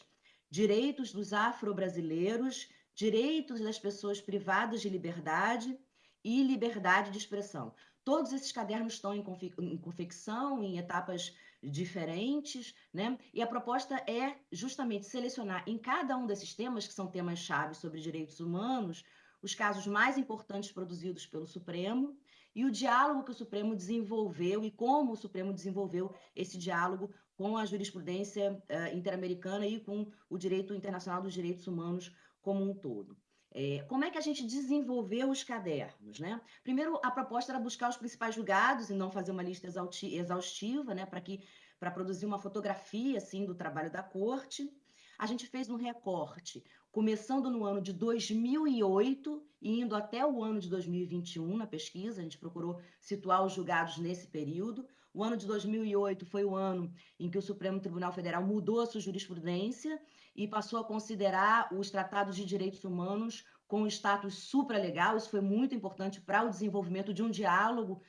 direitos dos afro-brasileiros, direitos das pessoas privadas de liberdade e liberdade de expressão. Todos esses cadernos estão em confecção, em etapas diferentes, né? E a proposta é justamente selecionar em cada um desses temas, que são temas-chave sobre direitos humanos, os casos mais importantes produzidos pelo Supremo e o diálogo que o Supremo desenvolveu e como o Supremo desenvolveu esse diálogo com a jurisprudência interamericana e com o direito internacional dos direitos humanos como um todo. Como é que a gente desenvolveu os cadernos, né? Primeiro, a proposta era buscar os principais julgados e não fazer uma lista exaustiva, né? Para produzir uma fotografia assim do trabalho da corte. A gente fez um recorte, começando no ano de 2008 e indo até o ano de 2021 na pesquisa. A gente procurou situar os julgados nesse período. O ano de 2008 foi o ano em que o Supremo Tribunal Federal mudou a sua jurisprudência e passou a considerar os tratados de direitos humanos com status supralegal. Isso foi muito importante para o desenvolvimento de um diálogo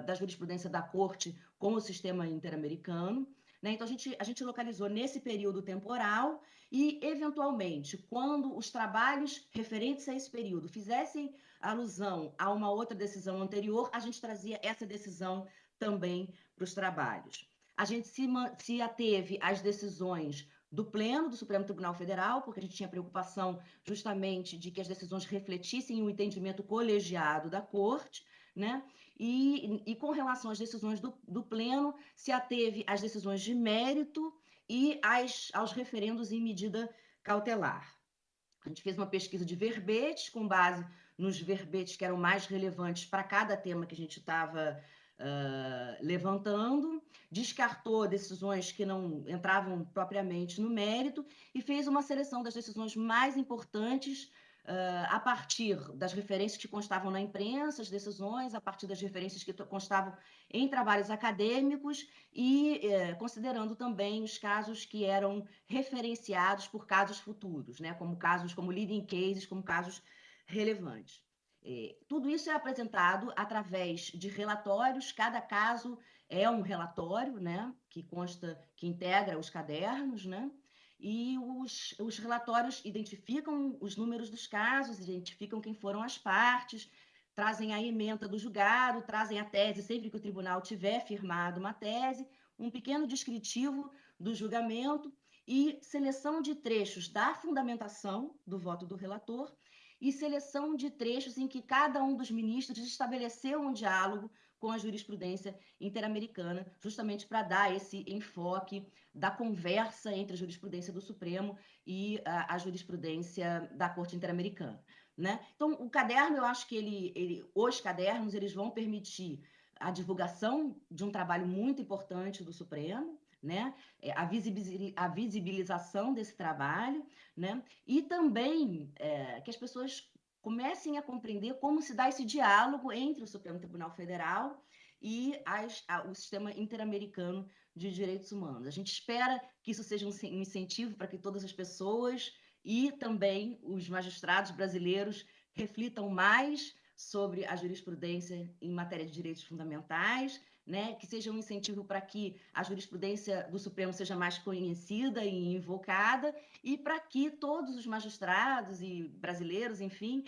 da jurisprudência da Corte com o sistema interamericano. Né? Então, a gente localizou nesse período temporal e, eventualmente, quando os trabalhos referentes a esse período fizessem alusão a uma outra decisão anterior, a gente trazia essa decisão também para os trabalhos. A gente se ateve às decisões do Pleno do Supremo Tribunal Federal, porque a gente tinha preocupação justamente de que as decisões refletissem o entendimento colegiado da Corte, né? E com relação às decisões do Pleno, se ateve às decisões de mérito e aos referendos em medida cautelar. A gente fez uma pesquisa de verbetes, com base nos verbetes que eram mais relevantes para cada tema que a gente estava levantando, descartou decisões que não entravam propriamente no mérito e fez uma seleção das decisões mais importantes a partir das referências que constavam na imprensa, as decisões, a partir das referências que constavam em trabalhos acadêmicos e considerando também os casos que eram referenciados por casos futuros, né, como casos como leading cases, como casos relevantes. Tudo isso é apresentado através de relatórios, cada caso é um relatório, né, que integra os cadernos, né, e os relatórios identificam os números dos casos, identificam quem foram as partes, trazem a ementa do julgado, trazem a tese, sempre que o tribunal tiver firmado uma tese, um pequeno descritivo do julgamento e seleção de trechos da fundamentação do voto do relator e seleção de trechos em que cada um dos ministros estabeleceu um diálogo com a jurisprudência interamericana, justamente para dar esse enfoque da conversa entre a jurisprudência do Supremo e a jurisprudência da Corte Interamericana. Né? Então, o caderno, eu acho que os cadernos eles vão permitir a divulgação de um trabalho muito importante do Supremo, né? A visibilização desse trabalho, né? E também que as pessoas comecem a compreender como se dá esse diálogo entre o Supremo Tribunal Federal e o sistema interamericano de direitos humanos. A gente espera que isso seja um incentivo para que todas as pessoas e também os magistrados brasileiros reflitam mais sobre a jurisprudência em matéria de direitos fundamentais, né, que seja um incentivo para que a jurisprudência do Supremo seja mais conhecida e invocada e para que todos os magistrados e brasileiros, enfim,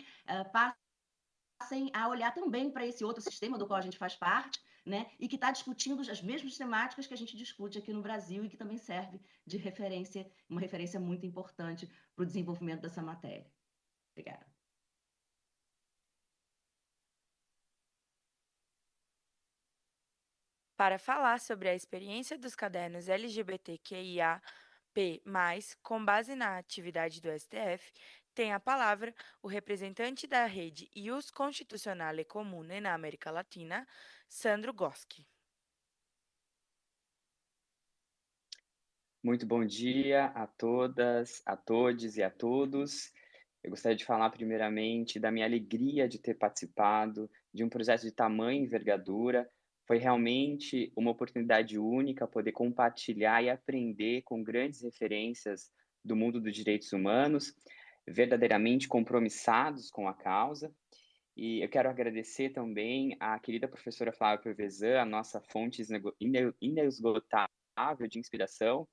passem a olhar também para esse outro sistema do qual a gente faz parte, né, e que está discutindo as mesmas temáticas que a gente discute aqui no Brasil e que também serve de referência, uma referência muito importante para o desenvolvimento dessa matéria. Obrigada. Para falar sobre a experiência dos cadernos LGBTQIA+, Mas, com base na atividade do STF, tem a palavra o representante da rede Ius Constitucionale Comune na América Latina, Sandro Goski. Muito bom dia a todas, a todos e a todos. Eu gostaria de falar primeiramente da minha alegria de ter participado de um projeto de tamanha envergadura. Foi realmente uma oportunidade única poder compartilhar e aprender com grandes referências do mundo dos direitos humanos, verdadeiramente compromissados com a causa. E eu quero agradecer também à querida professora Flávia Pervezan, a nossa fonte inesgotável de inspiração,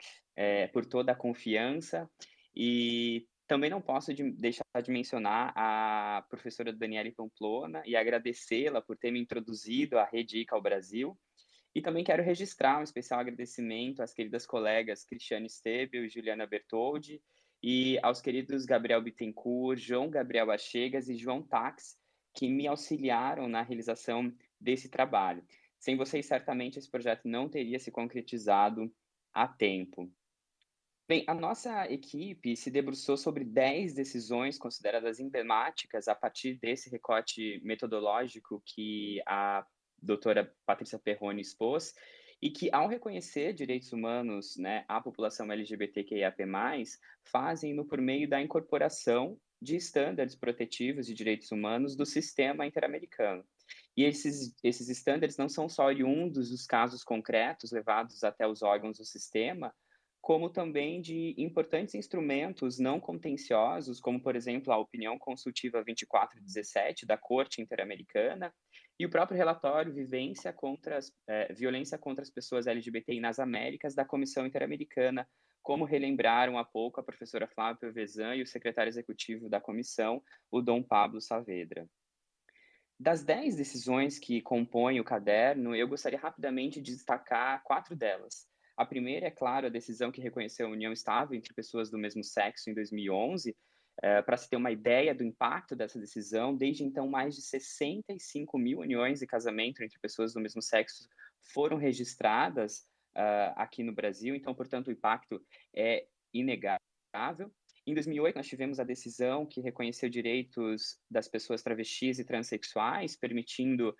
por toda a confiança. E também não posso deixar de mencionar a professora Daniele Pamplona e agradecê-la por ter me introduzido à Rede ICA ao Brasil. E também quero registrar um especial agradecimento às queridas colegas Cristiane Stebel e Juliana Bertoldi, e aos queridos Gabriel Bittencourt, João Gabriel Achegas e João Tax, que me auxiliaram na realização desse trabalho. Sem vocês, certamente, esse projeto não teria se concretizado a tempo. Bem, a nossa equipe se debruçou sobre 10 decisões consideradas emblemáticas a partir desse recorte metodológico que a doutora Patrícia Perrone expôs, e que, ao reconhecer direitos humanos, né, à população LGBTQIAP+, fazem-no por meio da incorporação de estándares protetivos de direitos humanos do sistema interamericano. E esses estándares não são só oriundos dos casos concretos levados até os órgãos do sistema, como também de importantes instrumentos não contenciosos, como, por exemplo, a opinião consultiva 2417 da Corte Interamericana e o próprio relatório Violência contra as Pessoas LGBTI nas Américas da Comissão Interamericana, como relembraram há pouco a professora Flávia Pervezan e o secretário executivo da comissão, o Dom Pablo Saavedra. Das 10 decisões que compõem o caderno, eu gostaria rapidamente de destacar 4 delas. A primeira, é claro, a decisão que reconheceu a união estável entre pessoas do mesmo sexo em 2011. Para se ter uma ideia do impacto dessa decisão, desde então, mais de 65 mil uniões de casamento entre pessoas do mesmo sexo foram registradas aqui no Brasil. Então, portanto, o impacto é inegável. Em 2008, nós tivemos a decisão que reconheceu direitos das pessoas travestis e transexuais, permitindo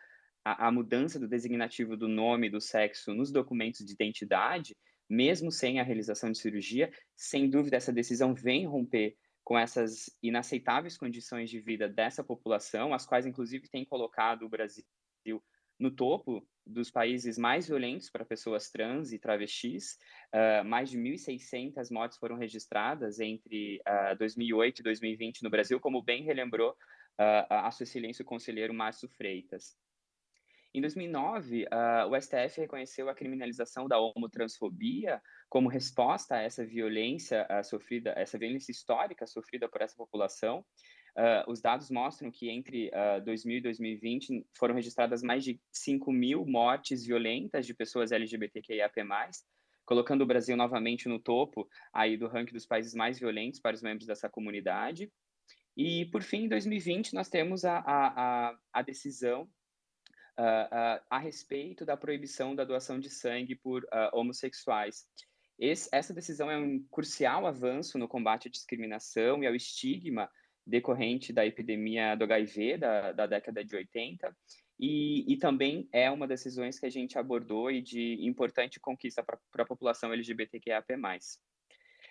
a mudança do designativo do nome e do sexo nos documentos de identidade, mesmo sem a realização de cirurgia. Sem dúvida, essa decisão vem romper com essas inaceitáveis condições de vida dessa população, as quais, inclusive, têm colocado o Brasil no topo dos países mais violentos para pessoas trans e travestis. Mais de 1.600 mortes foram registradas entre 2008 e 2020 no Brasil, como bem relembrou a sua excelência o conselheiro Márcio Freitas. Em 2009, o STF reconheceu a criminalização da homotransfobia como resposta a essa violência essa violência histórica sofrida por essa população. Os dados mostram que entre 2000 e 2020 foram registradas mais de 5 mil mortes violentas de pessoas LGBTQIAP+, colocando o Brasil novamente no topo aí do ranking dos países mais violentos para os membros dessa comunidade. E, por fim, em 2020, nós temos a decisão a respeito da proibição da doação de sangue por homossexuais. Essa decisão é um crucial avanço no combate à discriminação e ao estigma decorrente da epidemia do HIV da década de 80, e também é uma das decisões que a gente abordou e de importante conquista para a população LGBTQIAP+.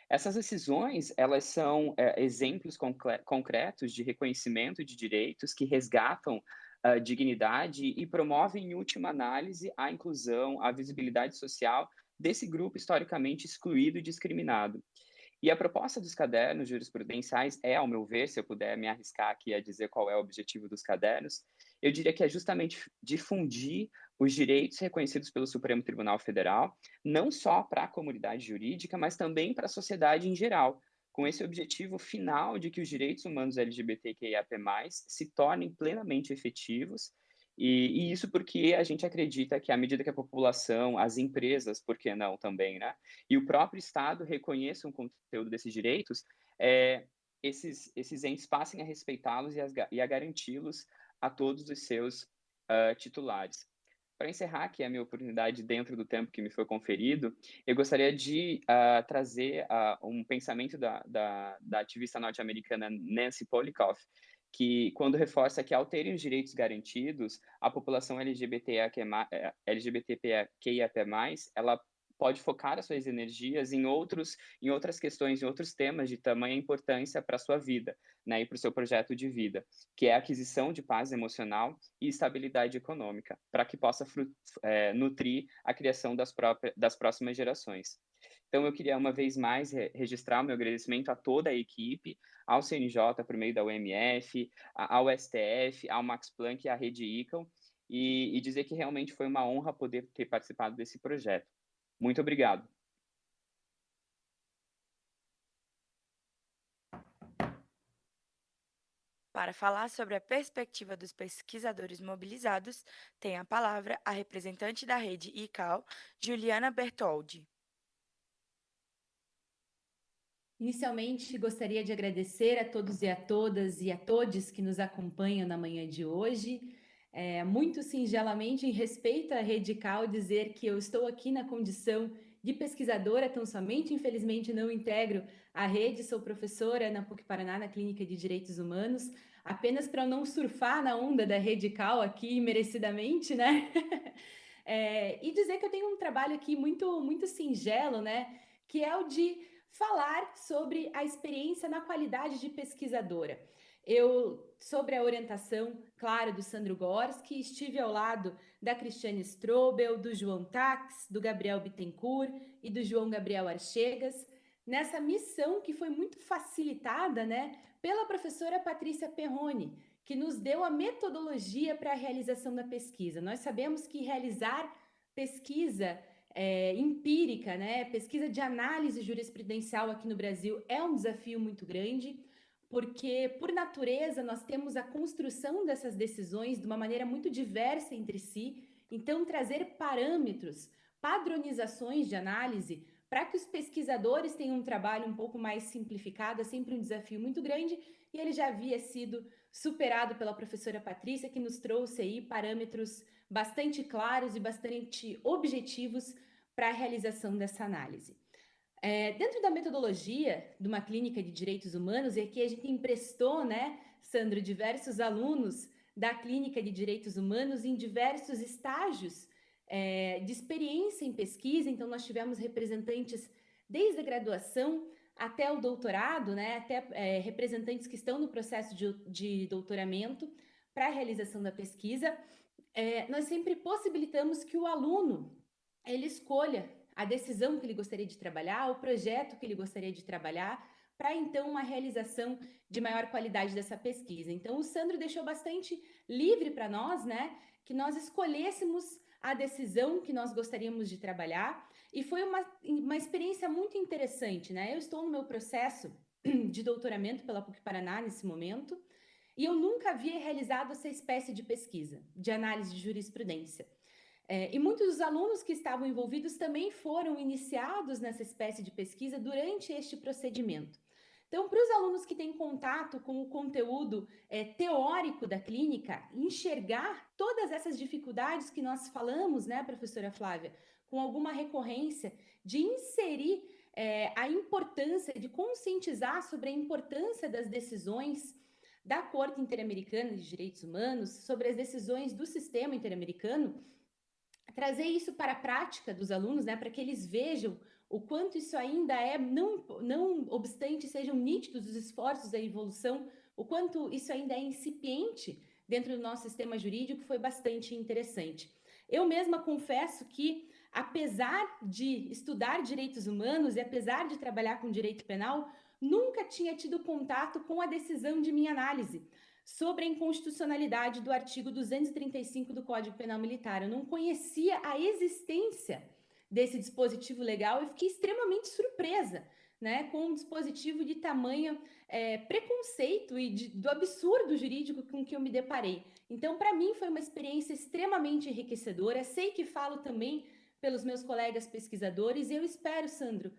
Essas decisões, elas são exemplos concretos de reconhecimento de direitos que resgatam a dignidade e promovem, em última análise, a inclusão, a visibilidade social desse grupo historicamente excluído e discriminado. E a proposta dos cadernos jurisprudenciais é, ao meu ver, se eu puder me arriscar aqui a dizer qual é o objetivo dos cadernos, eu diria que é justamente difundir os direitos reconhecidos pelo Supremo Tribunal Federal, não só para a comunidade jurídica, mas também para a sociedade em geral, com esse objetivo final de que os direitos humanos LGBTQIAP+, se tornem plenamente efetivos. E isso porque a gente acredita que, à medida que a população, as empresas, por que não também, né? E o próprio Estado reconheçam o conteúdo desses direitos, esses entes passem a respeitá-los e a garanti-los a todos os seus titulares. Para encerrar aqui a minha oportunidade dentro do tempo que me foi conferido, eu gostaria de trazer um pensamento da ativista norte-americana Nancy Polikoff, que quando reforça que ao terem os direitos garantidos, a população LGBTQIA+, ela pode focar as suas energias em outras questões, em outros temas de tamanha importância para a sua vida, né, e para o seu projeto de vida, que é a aquisição de paz emocional e estabilidade econômica, para que possa nutrir a criação das próximas gerações. Então, eu queria, uma vez mais, registrar o meu agradecimento a toda a equipe, ao CNJ, por meio da UMF, ao STF, ao Max Planck e à Rede ICAO, e dizer que realmente foi uma honra poder ter participado desse projeto. Muito obrigado. Para falar sobre a perspectiva dos pesquisadores mobilizados, tem a palavra a representante da rede ICAO, Juliana Bertoldi. Inicialmente, gostaria de agradecer a todos e a todas e a todes que nos acompanham na manhã de hoje. Muito singelamente, em respeito à Rede ICAO, dizer que eu estou aqui na condição de pesquisadora, tão somente, infelizmente, não integro a rede, sou professora na PUC-Paraná, na Clínica de Direitos Humanos, apenas para não surfar na onda da Rede ICAO aqui, merecidamente, né? E dizer que eu tenho um trabalho aqui muito, muito singelo, né? Que é o de falar sobre a experiência na qualidade de pesquisadora. Sobre a orientação, claro, do Sandro Gorski, estive ao lado da Cristiane Strobel, do João Tax, do Gabriel Bittencourt e do João Gabriel Archegas, nessa missão que foi muito facilitada, né, pela professora Patrícia Perrone, que nos deu a metodologia para a realização da pesquisa. Nós sabemos que realizar pesquisa empírica, né, pesquisa de análise jurisprudencial aqui no Brasil é um desafio muito grande, porque, por natureza, nós temos a construção dessas decisões de uma maneira muito diversa entre si. Então, trazer parâmetros, padronizações de análise, para que os pesquisadores tenham um trabalho um pouco mais simplificado, é sempre um desafio muito grande, e ele já havia sido superado pela professora Patrícia, que nos trouxe aí parâmetros bastante claros e bastante objetivos para a realização dessa análise. Dentro da metodologia de uma clínica de direitos humanos, e aqui a gente emprestou, né, Sandro, diversos alunos da clínica de direitos humanos em diversos estágios de experiência em pesquisa. Então, nós tivemos representantes desde a graduação até o doutorado, né, até representantes que estão no processo de doutoramento para a realização da pesquisa. Nós sempre possibilitamos que o aluno ele escolha a decisão que ele gostaria de trabalhar, o projeto que ele gostaria de trabalhar, para então uma realização de maior qualidade dessa pesquisa. Então, o Sandro deixou bastante livre para nós, né, que nós escolhêssemos a decisão que nós gostaríamos de trabalhar, e foi uma experiência muito interessante, né? Eu estou no meu processo de doutoramento pela PUC-Paraná nesse momento, e eu nunca havia realizado essa espécie de pesquisa, de análise de jurisprudência. E muitos dos alunos que estavam envolvidos também foram iniciados nessa espécie de pesquisa durante este procedimento. Então, para os alunos que têm contato com o conteúdo teórico da clínica, enxergar todas essas dificuldades que nós falamos, né, professora Flávia, com alguma recorrência, de inserir a importância, de conscientizar sobre a importância das decisões da Corte Interamericana de Direitos Humanos, sobre as decisões do sistema interamericano, trazer isso para a prática dos alunos, né, para que eles vejam o quanto isso ainda não obstante sejam nítidos os esforços da evolução, o quanto isso ainda é incipiente dentro do nosso sistema jurídico, foi bastante interessante. Eu mesma confesso que, apesar de estudar direitos humanos e apesar de trabalhar com direito penal, nunca tinha tido contato com a decisão de minha análise sobre a inconstitucionalidade do artigo 235 do Código Penal Militar. Eu não conhecia a existência desse dispositivo legal e fiquei extremamente surpresa, né, com um dispositivo de tamanho preconceito e do absurdo jurídico com que eu me deparei. Então, para mim, foi uma experiência extremamente enriquecedora. Sei que falo também pelos meus colegas pesquisadores, e eu espero, Sandro,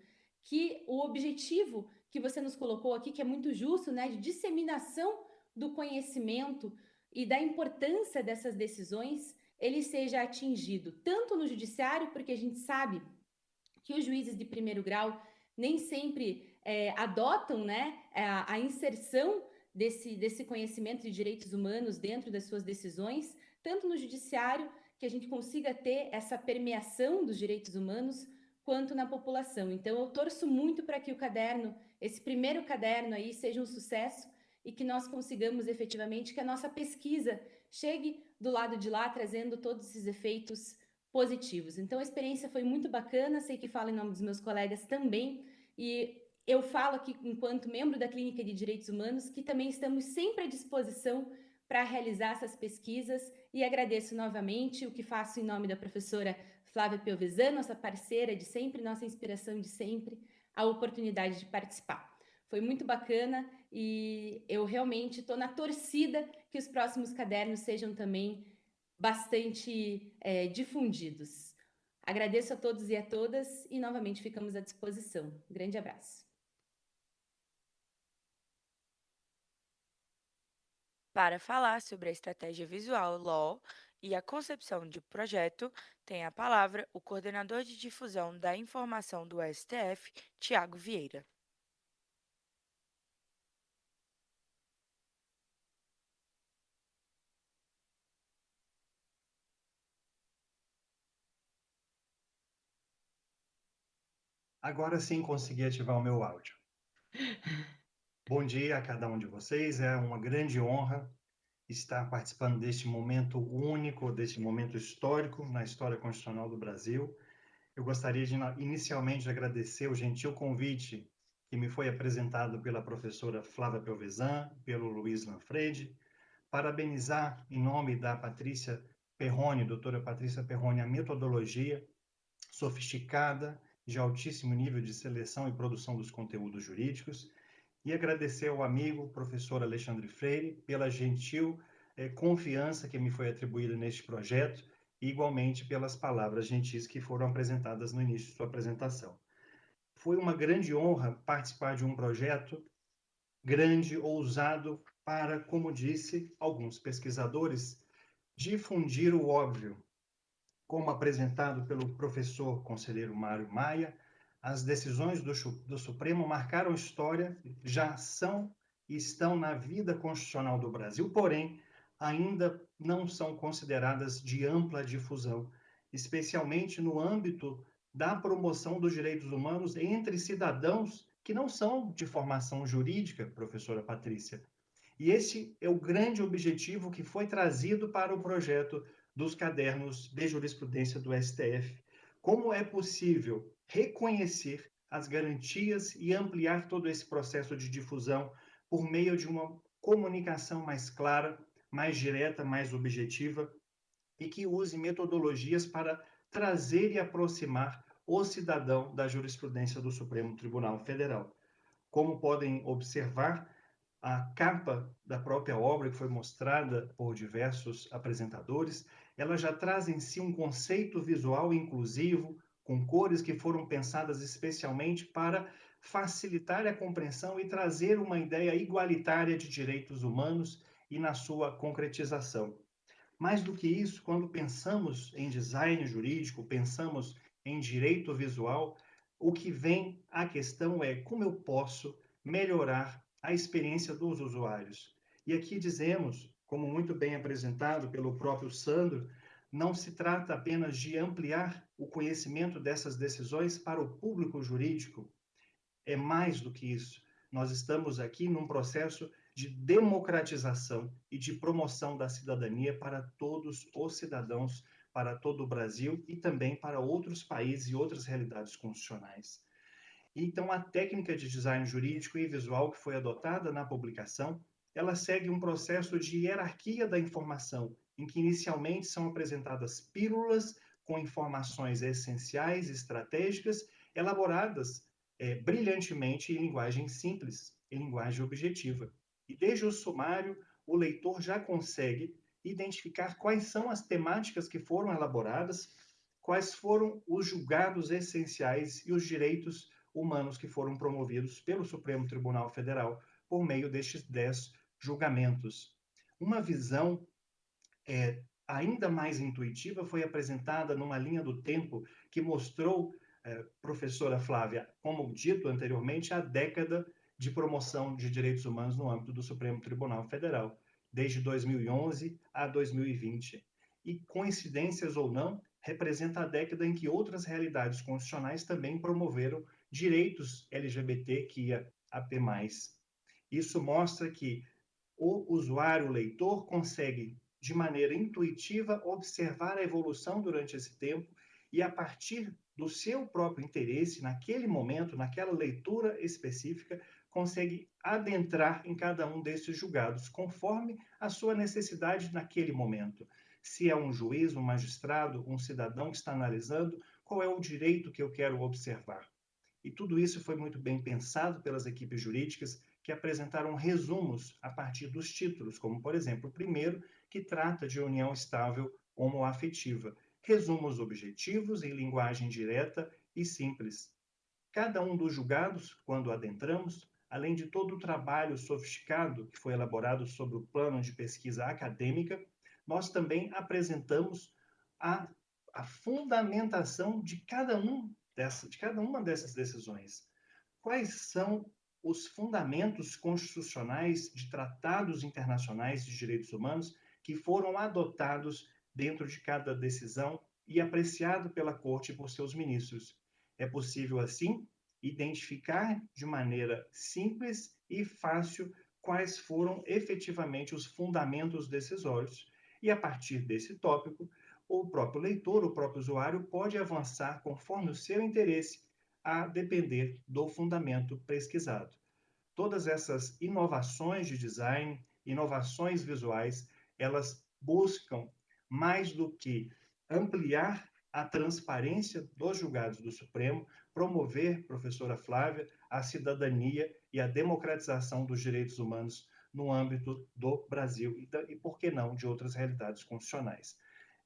que o objetivo que você nos colocou aqui, que é muito justo, né, de disseminação do conhecimento e da importância dessas decisões, ele seja atingido, tanto no judiciário, porque a gente sabe que os juízes de primeiro grau nem sempre adotam, né, a inserção desse conhecimento de direitos humanos dentro das suas decisões, tanto no judiciário, que a gente consiga ter essa permeação dos direitos humanos, quanto na população. Então, eu torço muito para que o caderno, esse primeiro caderno aí, seja um sucesso e que nós consigamos efetivamente que a nossa pesquisa chegue do lado de lá, trazendo todos esses efeitos positivos. Então, a experiência foi muito bacana, sei que falo em nome dos meus colegas também, e eu falo aqui, enquanto membro da Clínica de Direitos Humanos, que também estamos sempre à disposição para realizar essas pesquisas, e agradeço novamente o que faço em nome da professora Flávia Piovesan, nossa parceira de sempre, nossa inspiração de sempre, a oportunidade de participar. Foi muito bacana e eu realmente estou na torcida que os próximos cadernos sejam também bastante difundidos. Agradeço a todos e a todas e novamente ficamos à disposição. Um grande abraço. Para falar sobre a estratégia visual LAW e a concepção de projeto, tem a palavra o coordenador de difusão da informação do STF, Tiago Vieira. Agora sim consegui ativar o meu áudio. Bom dia a cada um de vocês, é uma grande honra estar participando deste momento único, deste momento histórico na história constitucional do Brasil. Eu gostaria de inicialmente agradecer o gentil convite que me foi apresentado pela professora Flávia Piovesan, pelo Luiz Lanfredi, parabenizar em nome da Patrícia Perrone, doutora Patrícia Perrone, a metodologia sofisticada, de altíssimo nível de seleção e produção dos conteúdos jurídicos, e agradecer ao amigo, professor Alexandre Freire, pela gentil confiança que me foi atribuída neste projeto, e igualmente pelas palavras gentis que foram apresentadas no início de sua apresentação. Foi uma grande honra participar de um projeto grande, ousado, para, como disse alguns pesquisadores, difundir o óbvio. Como apresentado pelo professor conselheiro Mário Maia, as decisões do Supremo marcaram história, já são e estão na vida constitucional do Brasil, porém, ainda não são consideradas de ampla difusão, especialmente no âmbito da promoção dos direitos humanos entre cidadãos que não são de formação jurídica, professora Patrícia. E esse é o grande objetivo que foi trazido para o projeto dos cadernos de jurisprudência do STF. Como é possível reconhecer as garantias e ampliar todo esse processo de difusão por meio de uma comunicação mais clara, mais direta, mais objetiva e que use metodologias para trazer e aproximar o cidadão da jurisprudência do Supremo Tribunal Federal. Como podem observar, a capa da própria obra, que foi mostrada por diversos apresentadores, ela já traz em si um conceito visual inclusivo, com cores que foram pensadas especialmente para facilitar a compreensão e trazer uma ideia igualitária de direitos humanos e na sua concretização. Mais do que isso, quando pensamos em design jurídico, pensamos em direito visual, o que vem à questão é como eu posso melhorar a experiência dos usuários. E aqui dizemos, como muito bem apresentado pelo próprio Sandro, não se trata apenas de ampliar o conhecimento dessas decisões para o público jurídico, é mais do que isso. Nós estamos aqui num processo de democratização e de promoção da cidadania para todos os cidadãos, para todo o Brasil e também para outros países e outras realidades constitucionais. Então, a técnica de design jurídico e visual que foi adotada na publicação, ela segue um processo de hierarquia da informação, em que inicialmente são apresentadas pílulas com informações essenciais, estratégicas, elaboradas brilhantemente em linguagem simples, em linguagem objetiva. E desde o sumário, o leitor já consegue identificar quais são as temáticas que foram elaboradas, quais foram os julgados essenciais e os direitos humanos que foram promovidos pelo Supremo Tribunal Federal por meio destes 10 julgamentos. Uma visão ainda mais intuitiva foi apresentada numa linha do tempo que mostrou, professora Flávia, como dito anteriormente, a década de promoção de direitos humanos no âmbito do Supremo Tribunal Federal, desde 2011 a 2020. E, coincidências ou não, representa a década em que outras realidades constitucionais também promoveram direitos LGBTQIA+. Isso mostra que o usuário, o leitor, consegue, de maneira intuitiva, observar a evolução durante esse tempo e, a partir do seu próprio interesse, naquele momento, naquela leitura específica, consegue adentrar em cada um desses julgados, conforme a sua necessidade naquele momento. Se é um juiz, um magistrado, um cidadão que está analisando, qual é o direito que eu quero observar? E tudo isso foi muito bem pensado pelas equipes jurídicas, que apresentaram resumos a partir dos títulos, como, por exemplo, o primeiro, que trata de união estável homoafetiva. Resumos objetivos em linguagem direta e simples. Cada um dos julgados, quando adentramos, além de todo o trabalho sofisticado que foi elaborado sobre o plano de pesquisa acadêmica, nós também apresentamos a fundamentação de cada uma dessas decisões. Quais são os fundamentos constitucionais de tratados internacionais de direitos humanos que foram adotados dentro de cada decisão e apreciado pela Corte por seus ministros? É possível, assim, identificar de maneira simples e fácil quais foram efetivamente os fundamentos decisórios. E, a partir desse tópico, o próprio leitor, o próprio usuário, pode avançar conforme o seu interesse, a depender do fundamento pesquisado. Todas essas inovações de design, inovações visuais, elas buscam mais do que ampliar a transparência dos julgados do Supremo, promover, professora Flávia, a cidadania e a democratização dos direitos humanos no âmbito do Brasil e, por que não, de outras realidades constitucionais.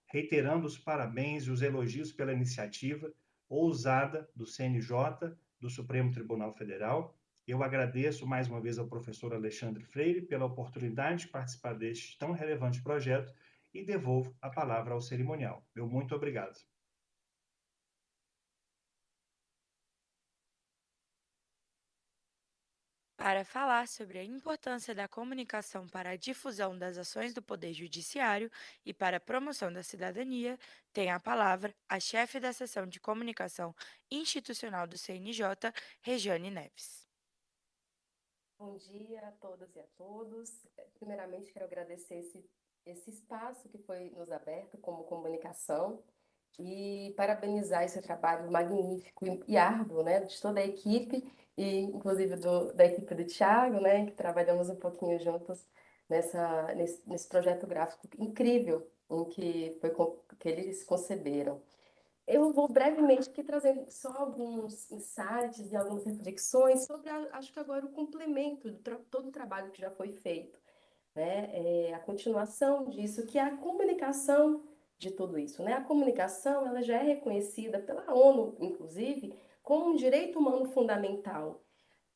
Reiterando os parabéns e os elogios pela iniciativa ousada do CNJ, do Supremo Tribunal Federal. Eu agradeço mais uma vez ao professor Alexandre Freire pela oportunidade de participar deste tão relevante projeto e devolvo a palavra ao cerimonial. Meu muito obrigado. Para falar sobre a importância da comunicação para a difusão das ações do Poder Judiciário e para a promoção da cidadania, tem a palavra a chefe da seção de comunicação institucional do CNJ, Regiane Neves. Bom dia a todas e a todos. Primeiramente, quero agradecer esse espaço que foi nos aberto como comunicação e parabenizar esse trabalho magnífico e árduo, né, de toda a equipe e inclusive da equipe do Thiago, né, que trabalhamos um pouquinho juntos nesse projeto gráfico incrível que eles conceberam. Eu vou brevemente aqui trazer só alguns insights e algumas reflexões sobre, acho que agora o complemento de todo o trabalho que já foi feito, né? A continuação disso, que é a comunicação de tudo isso, né? A comunicação, ela já é reconhecida pela ONU, inclusive, como um direito humano fundamental.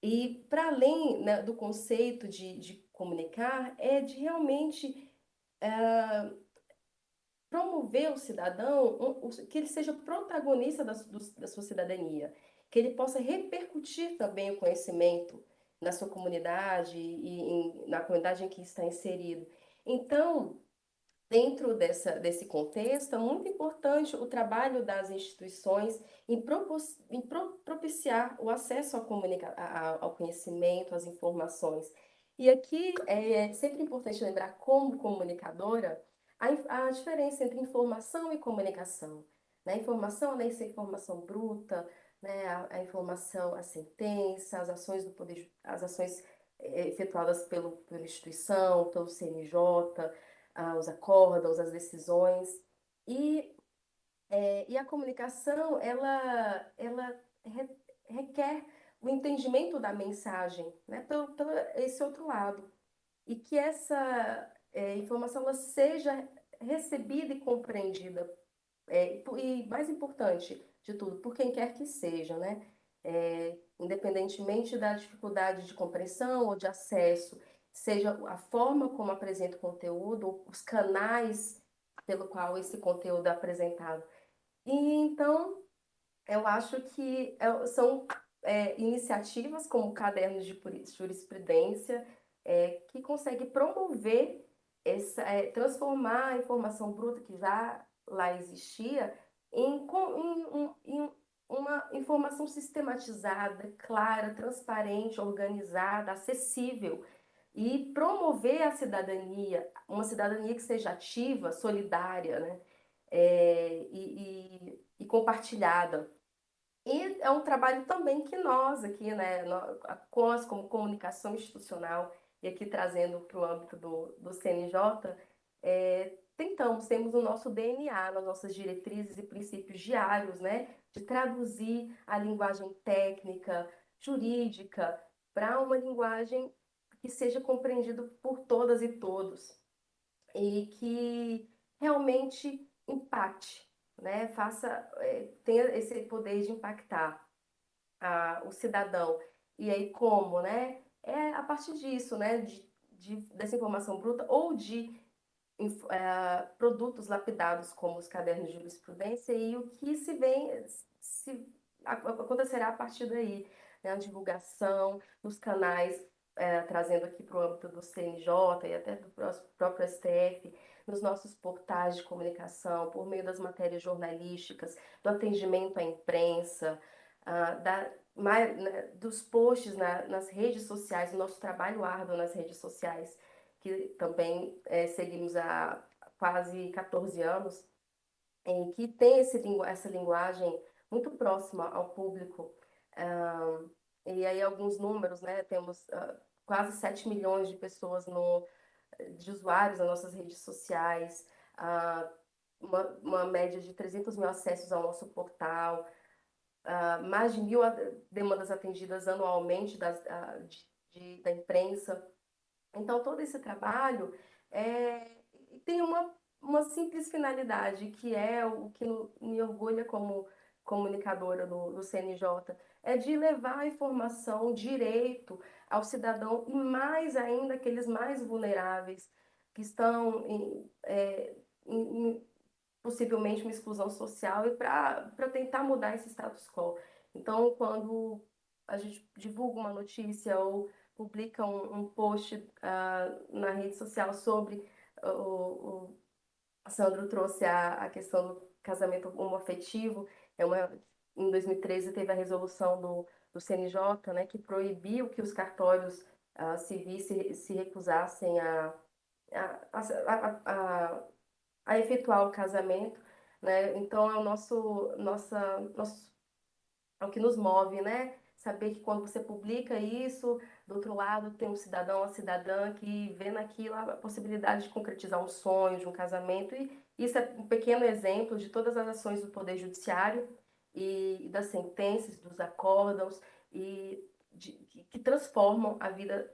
E, para além, né, do conceito de comunicar, é de realmente promover o cidadão, que ele seja protagonista da sua cidadania, que ele possa repercutir também o conhecimento na sua comunidade e na comunidade em que está inserido. Então, dentro desse contexto, é muito importante o trabalho das instituições em propiciar o acesso ao conhecimento, às informações. E aqui é sempre importante lembrar, como comunicadora, a diferença entre informação e comunicação. Né? Informação, né, essa informação bruta, né, a informação, a sentença, as ações do poder, as ações efetuadas pela instituição, pelo CNJ, os acórdãos, as decisões. E a comunicação, ela requer o entendimento da mensagem, né, pelo esse outro lado. E que essa informação ela seja recebida e compreendida, e mais importante de tudo, por quem quer que seja, né? Independentemente da dificuldade de compreensão ou de acesso, seja a forma como apresenta o conteúdo, os canais pelo qual esse conteúdo é apresentado. E então, eu acho que são iniciativas como cadernos de jurisprudência que conseguem promover transformar a informação bruta que já lá existia em uma informação sistematizada, clara, transparente, organizada, acessível, e promover a cidadania, uma cidadania que seja ativa, solidária, né? E compartilhada. E é um trabalho também que nós aqui, né, nós como comunicação institucional, e aqui trazendo para o âmbito do CNJ, temos o nosso DNA, nas nossas diretrizes e princípios diários, né, de traduzir a linguagem técnica, jurídica, para uma linguagem que seja compreendida por todas e todos, e que realmente impacte, né? Tenha esse poder de impactar o cidadão. E aí como, né? É a partir disso, né? Dessa informação bruta ou de produtos lapidados como os cadernos de jurisprudência, e o que acontecerá a partir daí, né? A divulgação nos canais, trazendo aqui para o âmbito do CNJ e até do próprio STF, nos nossos portais de comunicação, por meio das matérias jornalísticas, do atendimento à imprensa, dos posts nas redes sociais, do nosso trabalho árduo nas redes sociais, que também seguimos há quase 14 anos, em que tem essa linguagem muito próxima ao público. E aí alguns números, né? Temos quase 7 milhões de pessoas, de usuários nas nossas redes sociais, uma média de 300 mil acessos ao nosso portal, mais de 1.000 demandas atendidas anualmente da imprensa. Então, todo esse trabalho tem uma simples finalidade, que é o que me orgulha como comunicadora do CNJ, é de levar a informação direito ao cidadão, e mais ainda aqueles mais vulneráveis, que estão possivelmente uma exclusão social, e para tentar mudar esse status quo. Então, quando a gente divulga uma notícia ou publica um post na rede social sobre o Sandro trouxe a questão do casamento homoafetivo. Em 2013 teve a resolução do CNJ, né, que proibiu que os cartórios civis se recusassem a efetuar o casamento, né? Então é o que nos move, né? Saber que quando você publica isso, do outro lado tem um cidadão, uma cidadã que vê naquilo a possibilidade de concretizar um sonho, de um casamento. E isso é um pequeno exemplo de todas as ações do Poder Judiciário e das sentenças, dos acórdãos, que transformam a vida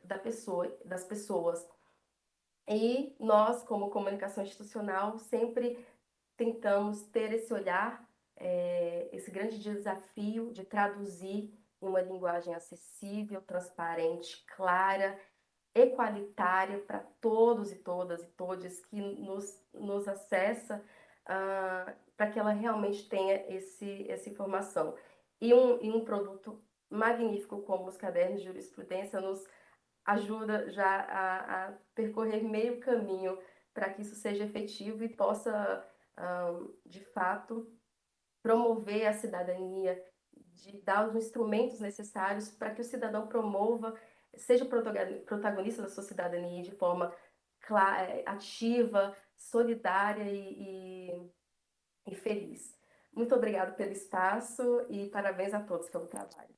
das pessoas. E nós, como comunicação institucional, sempre tentamos ter esse olhar, esse grande desafio de traduzir em uma linguagem acessível, transparente, clara, equalitária para todos e todas e todes que nos acessa, para que ela realmente tenha essa informação. E um produto magnífico como os cadernos de jurisprudência nos ajuda já a percorrer meio caminho para que isso seja efetivo e possa, de fato, promover a cidadania, de dar os instrumentos necessários para que o cidadão seja protagonista da sua cidadania de forma ativa, solidária e feliz. Muito obrigada pelo espaço e parabéns a todos pelo trabalho.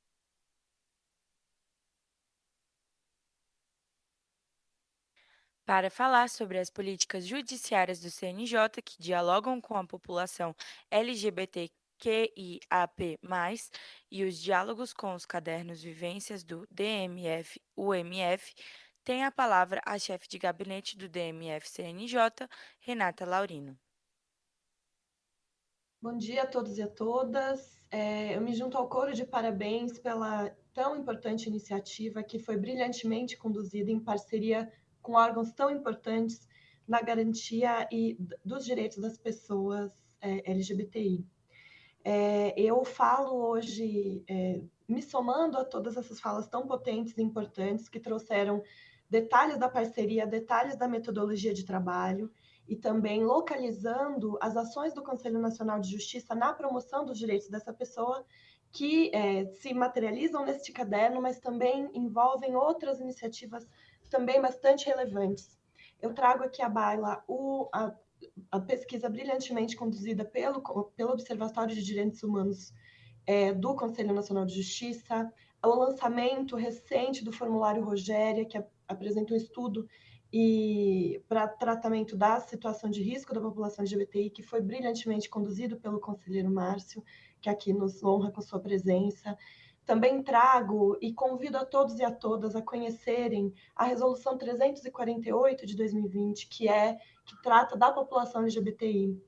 Para falar sobre as políticas judiciárias do CNJ que dialogam com a população LGBTQIAP+, e os diálogos com os cadernos vivências do DMF-UMF, tem a palavra a chefe de gabinete do DMF-CNJ, Renata Laurino. Bom dia a todos e a todas. Eu me junto ao coro de parabéns pela tão importante iniciativa que foi brilhantemente conduzida em parceria com órgãos tão importantes na garantia dos direitos das pessoas LGBTI. Eu falo hoje, me somando a todas essas falas tão potentes e importantes que trouxeram detalhes da parceria, detalhes da metodologia de trabalho e também localizando as ações do Conselho Nacional de Justiça na promoção dos direitos dessa pessoa, que se materializam neste caderno, mas também envolvem outras iniciativas também bastante relevantes. Eu trago aqui à baila a pesquisa brilhantemente conduzida pelo Observatório de Direitos Humanos do Conselho Nacional de Justiça, o lançamento recente do formulário Rogéria, que apresenta um estudo para tratamento da situação de risco da população LGBTI, que foi brilhantemente conduzido pelo conselheiro Márcio, que aqui nos honra com sua presença. Também trago e convido a todos e a todas a conhecerem a Resolução 348 de 2020, que trata da população LGBTI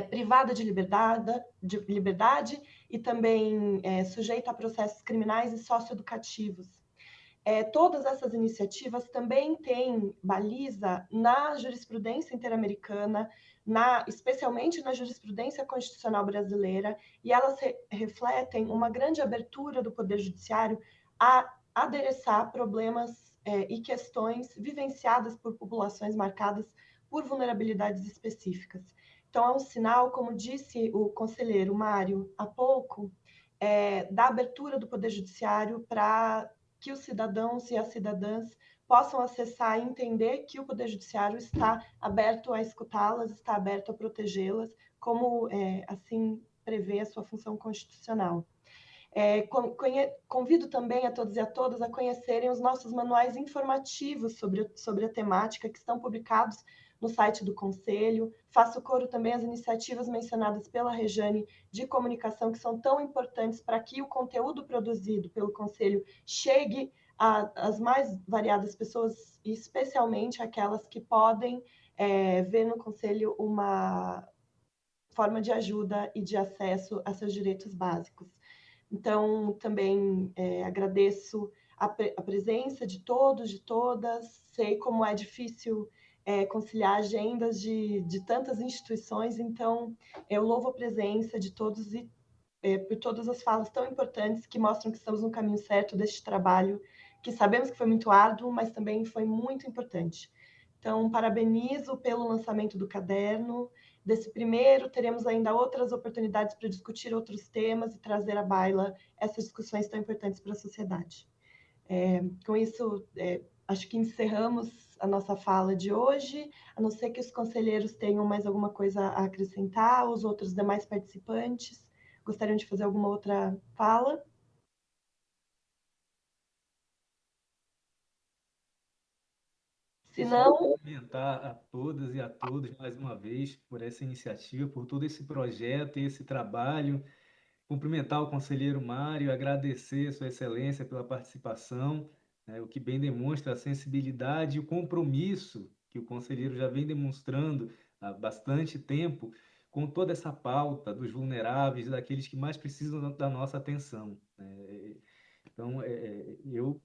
privada de liberdade e também sujeita a processos criminais e socioeducativos. Todas essas iniciativas também têm baliza na jurisprudência interamericana, especialmente na jurisprudência constitucional brasileira, e elas refletem uma grande abertura do Poder Judiciário a adereçar problemas e questões vivenciadas por populações marcadas por vulnerabilidades específicas. Então, é um sinal, como disse o conselheiro Mário há pouco, da abertura do Poder Judiciário para que os cidadãos e as cidadãs possam acessar e entender que o Poder Judiciário está aberto a escutá-las, está aberto a protegê-las, como assim prevê a sua função constitucional. Convido também a todos e a todas a conhecerem os nossos manuais informativos sobre a temática, que estão publicados no site do Conselho. Faço coro também às iniciativas mencionadas pela Rejane de comunicação, que são tão importantes para que o conteúdo produzido pelo Conselho chegue às mais variadas pessoas, e especialmente aquelas que podem ver no Conselho uma forma de ajuda e de acesso a seus direitos básicos. Então, também agradeço a presença de todos, de todas. Sei como é difícil conciliar agendas de tantas instituições, então eu louvo a presença de todos e por todas as falas tão importantes que mostram que estamos no caminho certo deste trabalho, que sabemos que foi muito árduo, mas também foi muito importante. Então, parabenizo pelo lançamento do caderno. Desse primeiro, teremos ainda outras oportunidades para discutir outros temas e trazer à baila essas discussões tão importantes para a sociedade. Com isso, acho que encerramos a nossa fala de hoje, a não ser que os conselheiros tenham mais alguma coisa a acrescentar, os outros demais participantes gostariam de fazer alguma outra fala. Se não... Cumprimentar a todas e a todos mais uma vez por essa iniciativa, por todo esse projeto e esse trabalho. Cumprimentar o conselheiro Mário, agradecer Sua Excelência pela participação, o que bem demonstra a sensibilidade e o compromisso que o conselheiro já vem demonstrando há bastante tempo com toda essa pauta dos vulneráveis, daqueles que mais precisam da nossa atenção. Então, eu,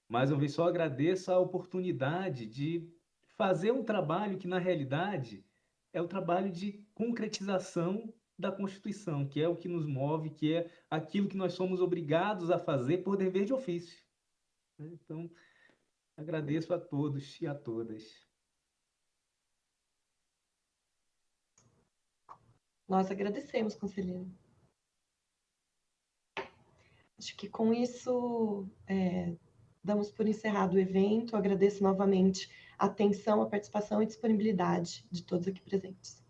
mais uma vez, só agradeço a oportunidade de fazer um trabalho que, na realidade, é o trabalho de concretização da Constituição, que é o que nos move, que é aquilo que nós somos obrigados a fazer por dever de ofício. Então, agradeço a todos e a todas. Nós agradecemos, conselheiro. Acho que com isso damos por encerrado o evento. Agradeço novamente a atenção, a participação e disponibilidade de todos aqui presentes.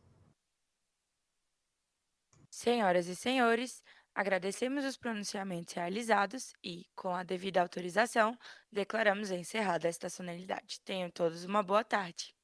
Senhoras e senhores, agradecemos os pronunciamentos realizados e, com a devida autorização, declaramos encerrada esta solenidade. Tenham todos uma boa tarde.